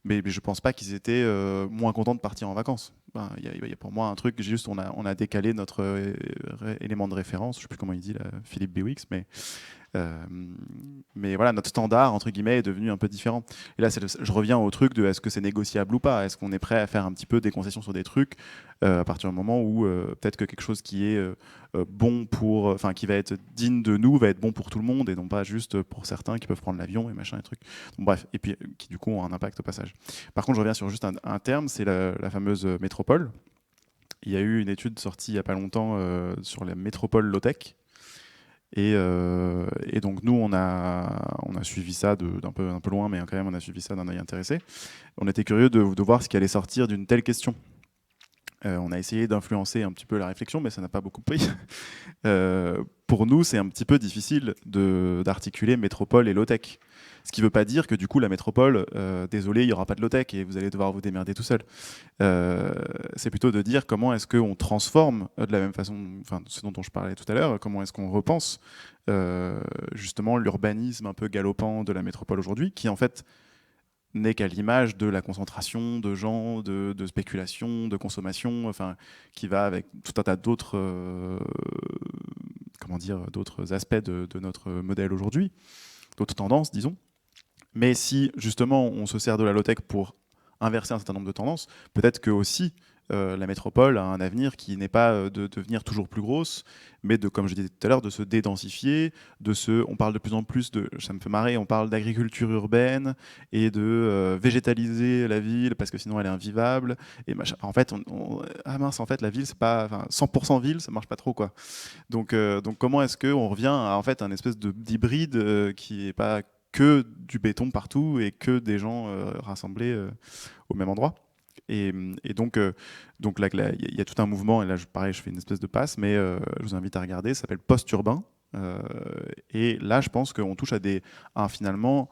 Mais je ne pense pas qu'ils étaient moins contents de partir en vacances. Il y a pour moi un truc, juste on a décalé notre élément de référence, je ne sais plus comment il dit, là, Philippe Bewix, mais voilà, notre standard, entre guillemets, est devenu un peu différent. Et là, je reviens au truc de est-ce que c'est négociable ou pas? Est-ce qu'on est prêt à faire un petit peu des concessions sur des trucs à partir du moment où peut-être que quelque chose qui est bon enfin qui va être digne de nous, va être bon pour tout le monde et non pas juste pour certains qui peuvent prendre l'avion et machin et trucs. Donc, bref, et puis qui du coup ont un impact au passage. Par contre, je reviens sur juste un terme, c'est la fameuse métropole. Il y a eu une étude sortie il n'y a pas longtemps sur la métropole low-tech. Et donc nous, on a suivi ça d'un peu loin, mais quand même, on a suivi ça d'un œil intéressé. On était curieux de voir ce qui allait sortir d'une telle question. On a essayé d'influencer un petit peu la réflexion, mais ça n'a pas beaucoup pris. Pour nous, c'est un petit peu difficile d'articuler métropole et low-tech. Ce qui ne veut pas dire que du coup, la métropole, désolé, il n'y aura pas de low-tech et vous allez devoir vous démerder tout seul. C'est plutôt de dire comment est-ce qu'on transforme de la même façon, enfin, ce dont je parlais tout à l'heure, comment est-ce qu'on repense justement l'urbanisme un peu galopant de la métropole aujourd'hui, qui en fait n'est qu'à l'image de la concentration de gens, de spéculation, de consommation, enfin, qui va avec tout un tas d'autres d'autres aspects de notre modèle aujourd'hui, d'autres tendances, disons. Mais si justement on se sert de la low-tech pour inverser un certain nombre de tendances, peut-être que aussi la métropole a un avenir qui n'est pas de devenir toujours plus grosse, mais de, comme je disais tout à l'heure, de se dédensifier, on parle de plus en plus ça me fait marrer, on parle d'agriculture urbaine et de végétaliser la ville parce que sinon elle est invivable. Et machin. En fait, en fait la ville c'est pas, enfin, 100% ville, ça marche pas trop quoi. Donc comment est-ce qu'on revient à en fait un espèce d'hybride qui est pas que du béton partout et que des gens rassemblés au même endroit. Et donc là, il y a tout un mouvement, et là, pareil, je fais une espèce de passe, mais je vous invite à regarder, ça s'appelle post-urbain. Et là, je pense qu'on touche finalement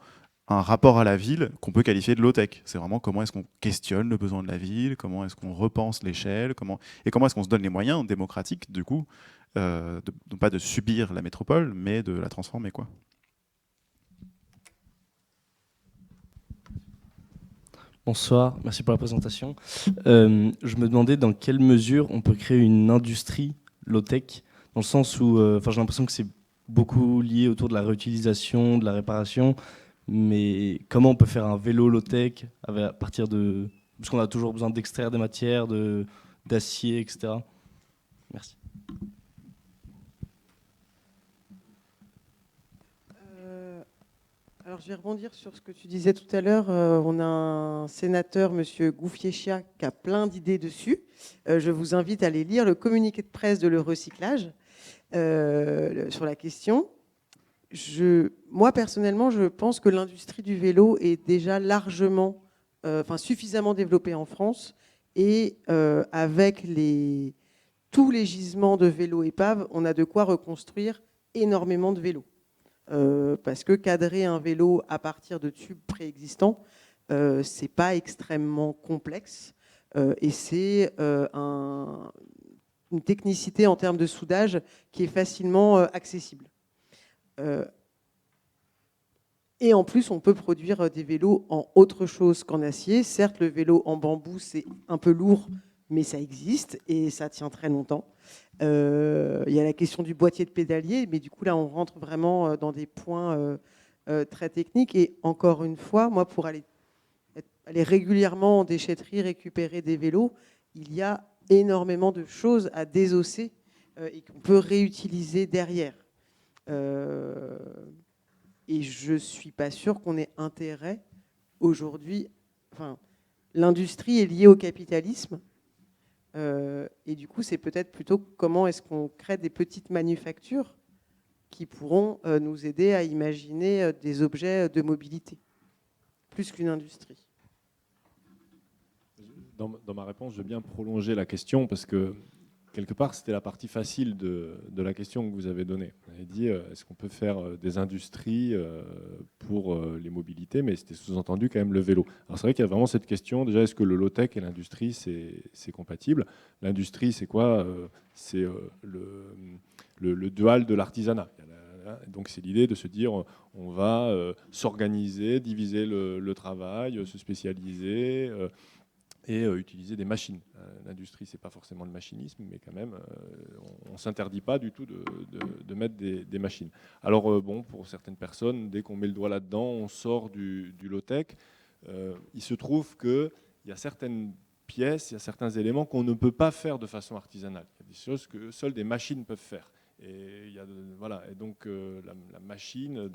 un rapport à la ville qu'on peut qualifier de low-tech. C'est vraiment comment est-ce qu'on questionne le besoin de la ville, comment est-ce qu'on repense l'échelle, comment est-ce qu'on se donne les moyens démocratiques, du coup, non pas de subir la métropole, mais de la transformer, quoi. Bonsoir, merci pour la présentation. Je me demandais dans quelle mesure on peut créer une industrie low-tech, dans le sens où j'ai l'impression que c'est beaucoup lié autour de la réutilisation, de la réparation, mais comment on peut faire un vélo low-tech à partir de... Parce qu'on a toujours besoin d'extraire des matières, d'acier, etc. Merci. Alors, je vais rebondir sur ce que tu disais tout à l'heure. On a un sénateur, M. Gouffier-Chia, qui a plein d'idées dessus. Je vous invite à aller lire le communiqué de presse de le recyclage sur la question. Moi, personnellement, je pense que l'industrie du vélo est déjà suffisamment développée en France. Et avec tous les gisements de vélos épaves, on a de quoi reconstruire énormément de vélos. Parce que cadrer un vélo à partir de tubes préexistants, c'est pas extrêmement complexe et c'est une technicité en termes de soudage qui est facilement accessible. Et en plus, on peut produire des vélos en autre chose qu'en acier. Certes, le vélo en bambou, c'est un peu lourd mais ça existe et ça tient très longtemps. Il y a la question du boîtier de pédalier, mais du coup là on rentre vraiment dans des points très techniques. Et encore une fois, moi pour aller régulièrement en déchetterie récupérer des vélos, il y a énormément de choses à désosser et qu'on peut réutiliser derrière. Et je ne suis pas sûre qu'on ait intérêt aujourd'hui. Enfin, l'industrie est liée au capitalisme. Et du coup, c'est peut-être plutôt comment est-ce qu'on crée des petites manufactures qui pourront nous aider à imaginer des objets de mobilité, plus qu'une industrie. Dans ma réponse, je veux bien prolonger la question parce que quelque part, c'était la partie facile de la question que vous avez donnée. Vous avez dit, est-ce qu'on peut faire des industries pour les mobilités, mais c'était sous-entendu quand même le vélo. Alors c'est vrai qu'il y a vraiment cette question, déjà, est-ce que le low-tech et l'industrie, c'est compatible? L'industrie, c'est quoi? C'est le dual de l'artisanat. Donc c'est l'idée de se dire, on va s'organiser, diviser le travail, se spécialiser, et utiliser des machines. L'industrie, ce n'est pas forcément le machinisme, mais quand même, on ne s'interdit pas du tout de mettre des machines. Alors, bon, pour certaines personnes, dès qu'on met le doigt là-dedans, on sort du low-tech. Il se trouve qu'il y a certaines pièces, il y a certains éléments qu'on ne peut pas faire de façon artisanale. Il y a des choses que seules des machines peuvent faire. Et, voilà. Et donc, la machine,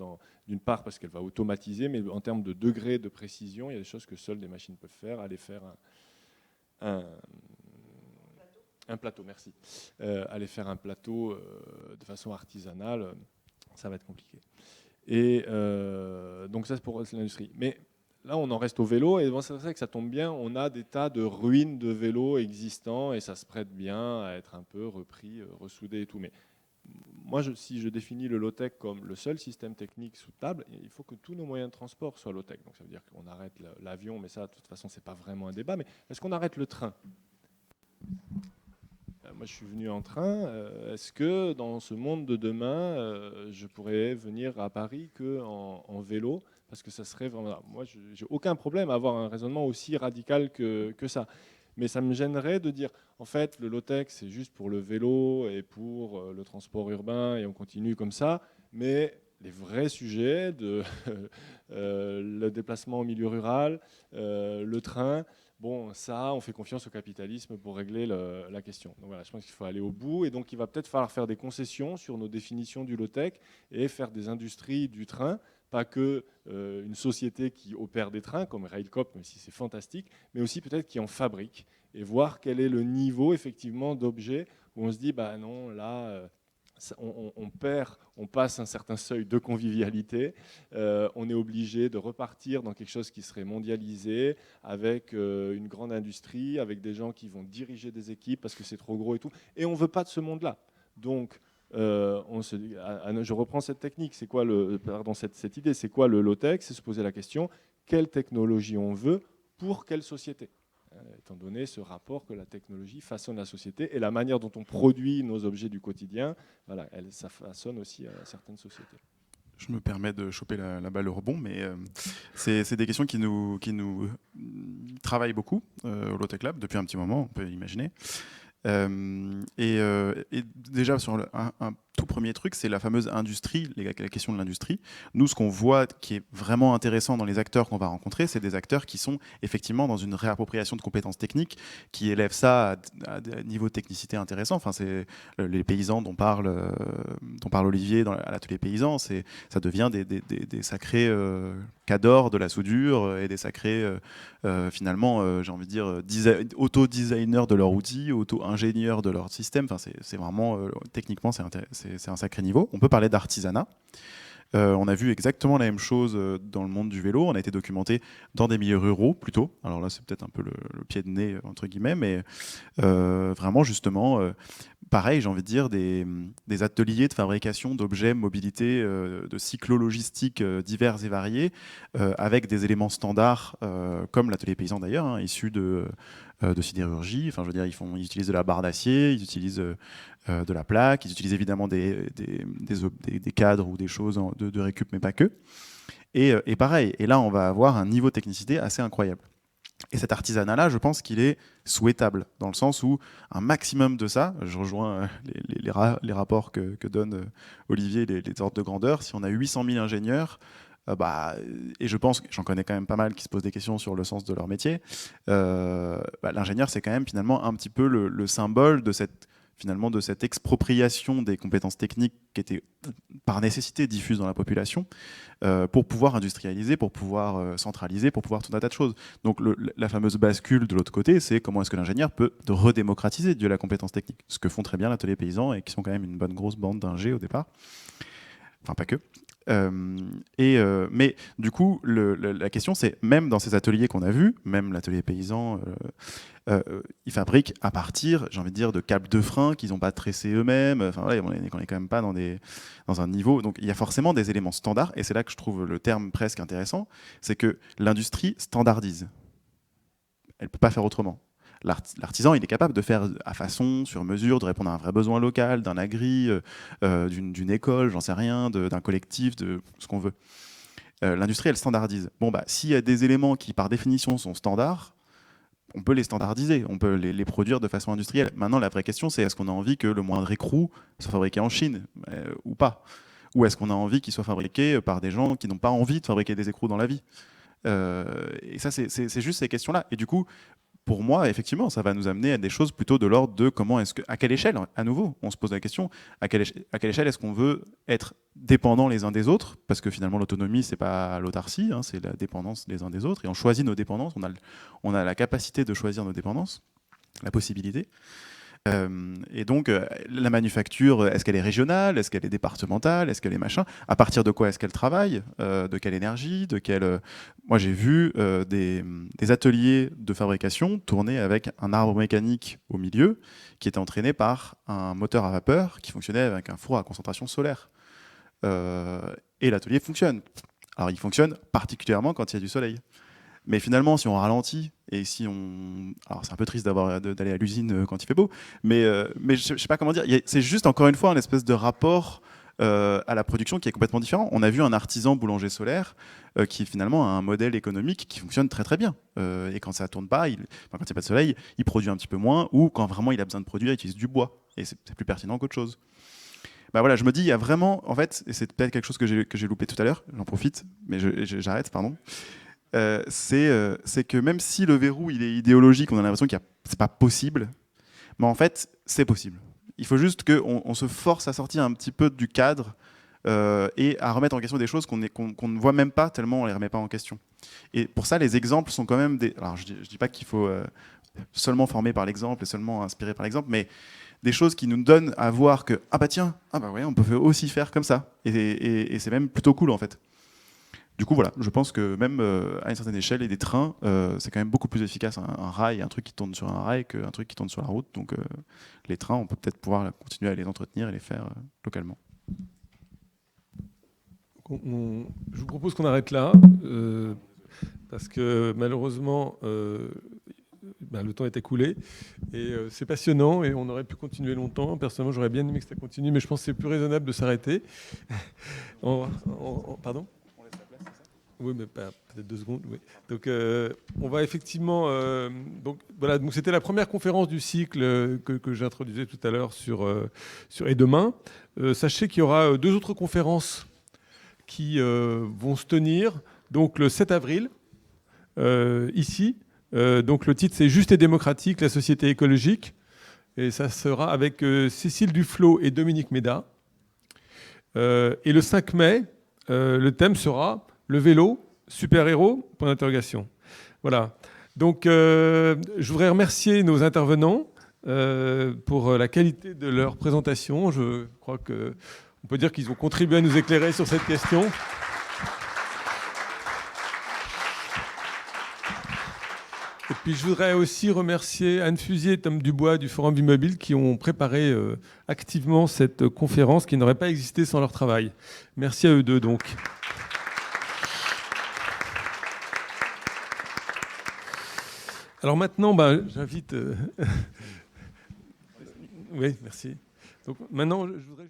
d'une part, parce qu'elle va automatiser, mais en termes de degré de précision, il y a des choses que seules des machines peuvent faire. Aller faire un plateau, merci. Aller faire un plateau de façon artisanale, ça va être compliqué. Et donc ça, c'est pour l'industrie. Mais là, on en reste au vélo, et bon, c'est vrai que ça tombe bien, on a des tas de ruines de vélos existants, et ça se prête bien à être un peu repris, ressoudé et tout. Mais moi, si je définis le low-tech comme le seul système technique soutenable, il faut que tous nos moyens de transport soient low-tech. Donc ça veut dire qu'on arrête l'avion, mais ça, de toute façon, ce n'est pas vraiment un débat. Mais est-ce qu'on arrête le train? Moi, je suis venu en train. Est-ce que dans ce monde de demain, je pourrais venir à Paris qu'en vélo? Parce que ça serait vraiment... Moi, je n'ai aucun problème à avoir un raisonnement aussi radical que ça. Mais ça me gênerait de dire, en fait, le low-tech, c'est juste pour le vélo et pour le transport urbain, et on continue comme ça. Mais les vrais sujets, le déplacement au milieu rural, le train, bon, ça, on fait confiance au capitalisme pour régler la question. Donc voilà, je pense qu'il faut aller au bout. Et donc, il va peut-être falloir faire des concessions sur nos définitions du low-tech et faire des industries du train. Pas que une société qui opère des trains, comme Railcoop, même si c'est fantastique, mais aussi peut-être qui en fabrique, et voir quel est le niveau effectivement d'objets où on se dit, bah non, là, on passe un certain seuil de convivialité, on est obligé de repartir dans quelque chose qui serait mondialisé, avec une grande industrie, avec des gens qui vont diriger des équipes parce que c'est trop gros et tout, et on ne veut pas de ce monde-là. Donc, je reprends cette technique, c'est quoi cette idée, c'est quoi le low-tech? C'est se poser la question, quelle technologie on veut pour quelle société? Étant donné ce rapport que la technologie façonne la société et la manière dont on produit nos objets du quotidien, voilà, ça façonne aussi certaines sociétés. Je me permets de choper la balle au rebond, mais c'est des questions qui nous travaillent beaucoup au Low-Tech Lab depuis un petit moment, on peut imaginer. Et déjà, sur un tout premier truc, c'est la fameuse industrie, la question de l'industrie. Nous, ce qu'on voit qui est vraiment intéressant dans les acteurs qu'on va rencontrer, c'est des acteurs qui sont effectivement dans une réappropriation de compétences techniques, qui élèvent ça à des niveaux de technicité intéressants. Enfin, c'est les paysans dont parle Olivier à l'atelier paysan, ça devient des sacrés cadors de la soudure et des sacrés, finalement, j'ai envie de dire, auto-designers de leur outil, auto-ingénieurs de leur système. Enfin, c'est vraiment, techniquement, c'est un sacré niveau. On peut parler d'artisanat. On a vu exactement la même chose dans le monde du vélo. On a été documenté dans des milieux ruraux plutôt. Alors là, c'est peut-être un peu le pied de nez, entre guillemets, mais vraiment, justement, pareil, j'ai envie de dire, des ateliers de fabrication d'objets, mobilité, de cyclo-logistique divers et variés, avec des éléments standards, comme l'atelier paysan d'ailleurs, hein, issus de sidérurgie. Enfin, je veux dire, ils utilisent de la barre d'acier, ils utilisent de la plaque, ils utilisent évidemment des cadres ou des choses de récup, mais pas que. Et pareil, et là, on va avoir un niveau de technicité assez incroyable. Et cet artisanat-là, je pense qu'il est souhaitable, dans le sens où un maximum de ça, je rejoins les rapports que donne Olivier, les ordres de grandeur, si on a 800 000 ingénieurs, et je pense, j'en connais quand même pas mal qui se posent des questions sur le sens de leur métier, l'ingénieur, c'est quand même finalement un petit peu le symbole de cette expropriation des compétences techniques qui étaient par nécessité diffuses dans la population pour pouvoir industrialiser, pour pouvoir centraliser, pour pouvoir tout un tas de choses. Donc la fameuse bascule de l'autre côté, c'est comment est-ce que l'ingénieur peut redémocratiser de la compétence technique. Ce que font très bien l'atelier paysan et qui sont quand même une bonne grosse bande d'ingés au départ. Enfin, pas que. Mais du coup, la question, c'est même dans ces ateliers qu'on a vus, même l'atelier paysan, ils fabriquent à partir, j'ai envie de dire, de câbles de frein qu'ils n'ont pas tressés eux-mêmes. Enfin, voilà, on n'est quand même pas dans un niveau. Donc, il y a forcément des éléments standards, et c'est là que je trouve le terme presque intéressant, c'est que l'industrie standardise. Elle ne peut pas faire autrement. L'artisan, il est capable de faire à façon, sur mesure, de répondre à un vrai besoin local, d'un agri, d'une école, j'en sais rien, d'un collectif, de ce qu'on veut. L'industrie, elle standardise. S'il y a des éléments qui, par définition, sont standards, on peut les standardiser, on peut les produire de façon industrielle. Maintenant, la vraie question, c'est est-ce qu'on a envie que le moindre écrou soit fabriqué en Chine ou pas? Ou est-ce qu'on a envie qu'il soit fabriqué par des gens qui n'ont pas envie de fabriquer des écrous dans la vie? Et ça, c'est juste ces questions-là. Et du coup, pour moi, effectivement, ça va nous amener à des choses plutôt de l'ordre de à quelle échelle, à nouveau, on se pose la question, à quelle échelle est-ce qu'on veut être dépendants les uns des autres? Parce que finalement, l'autonomie, c'est pas l'autarcie, hein, c'est la dépendance les uns des autres. Et on choisit nos dépendances, on a la capacité de choisir nos dépendances, la possibilité. Et donc, la manufacture, est-ce qu'elle est régionale? Est-ce qu'elle est départementale? Est-ce qu'elle est machin? À partir de quoi est-ce qu'elle travaille? De quelle énergie? Moi, j'ai vu des ateliers de fabrication tourner avec un arbre mécanique au milieu qui était entraîné par un moteur à vapeur qui fonctionnait avec un four à concentration solaire. Et l'atelier fonctionne. Alors, il fonctionne particulièrement quand il y a du soleil. Mais finalement, si on ralentit et si on... Alors, c'est un peu triste d'aller à l'usine quand il fait beau, mais je sais pas comment dire. C'est juste, encore une fois, un espèce de rapport à la production qui est complètement différent. On a vu un artisan boulanger solaire qui, finalement, a un modèle économique qui fonctionne très, très bien. Et quand ça tourne pas, quand il n'y a pas de soleil, il produit un petit peu moins, ou quand vraiment il a besoin de produire, il utilise du bois. Et c'est plus pertinent qu'autre chose. Voilà, je me dis, il y a vraiment... En fait, et c'est peut-être quelque chose que j'ai loupé tout à l'heure, j'en profite, mais j'arrête, pardon. C'est que même si le verrou il est idéologique, on a l'impression que c'est pas possible, mais en fait c'est possible. Il faut juste qu'on se force à sortir un petit peu du cadre et à remettre en question des choses qu'on ne voit même pas tellement on les remet pas en question. Et pour ça, les exemples sont quand même des... Alors je dis pas qu'il faut seulement former par l'exemple et seulement inspirer par l'exemple, mais des choses qui nous donnent à voir que ouais, on peut aussi faire comme ça. Et c'est même plutôt cool en fait. Du coup, voilà, je pense que même à une certaine échelle, et des trains, c'est quand même beaucoup plus efficace un rail, un truc qui tourne sur un rail qu'un truc qui tourne sur la route. Donc les trains, on peut peut-être pouvoir continuer à les entretenir et les faire localement. Je vous propose qu'on arrête là, parce que malheureusement, le temps est écoulé. Et c'est passionnant et on aurait pu continuer longtemps. Personnellement, j'aurais bien aimé que ça continue, mais je pense que c'est plus raisonnable de s'arrêter. Pardon ? Oui, mais peut-être 2 secondes. Oui. Donc, on va effectivement. Donc c'était la première conférence du cycle que j'introduisais tout à l'heure sur Et demain. Sachez qu'il y aura 2 autres conférences qui vont se tenir. Donc, le 7 avril, ici. Donc, le titre, c'est Juste et démocratique, la société écologique. Et ça sera avec Cécile Duflot et Dominique Méda. Et le 5 mai, le thème sera le vélo, super-héros, point d'interrogation. Voilà. Donc, je voudrais remercier nos intervenants pour la qualité de leur présentation. Je crois qu'on peut dire qu'ils ont contribué à nous éclairer sur cette question. Et puis, je voudrais aussi remercier Anne Fusier et Tom Dubois du Forum du Mobile qui ont préparé activement cette conférence qui n'aurait pas existé sans leur travail. Merci à eux deux, donc. Alors maintenant, j'invite... Oui, merci. Donc maintenant, je voudrais...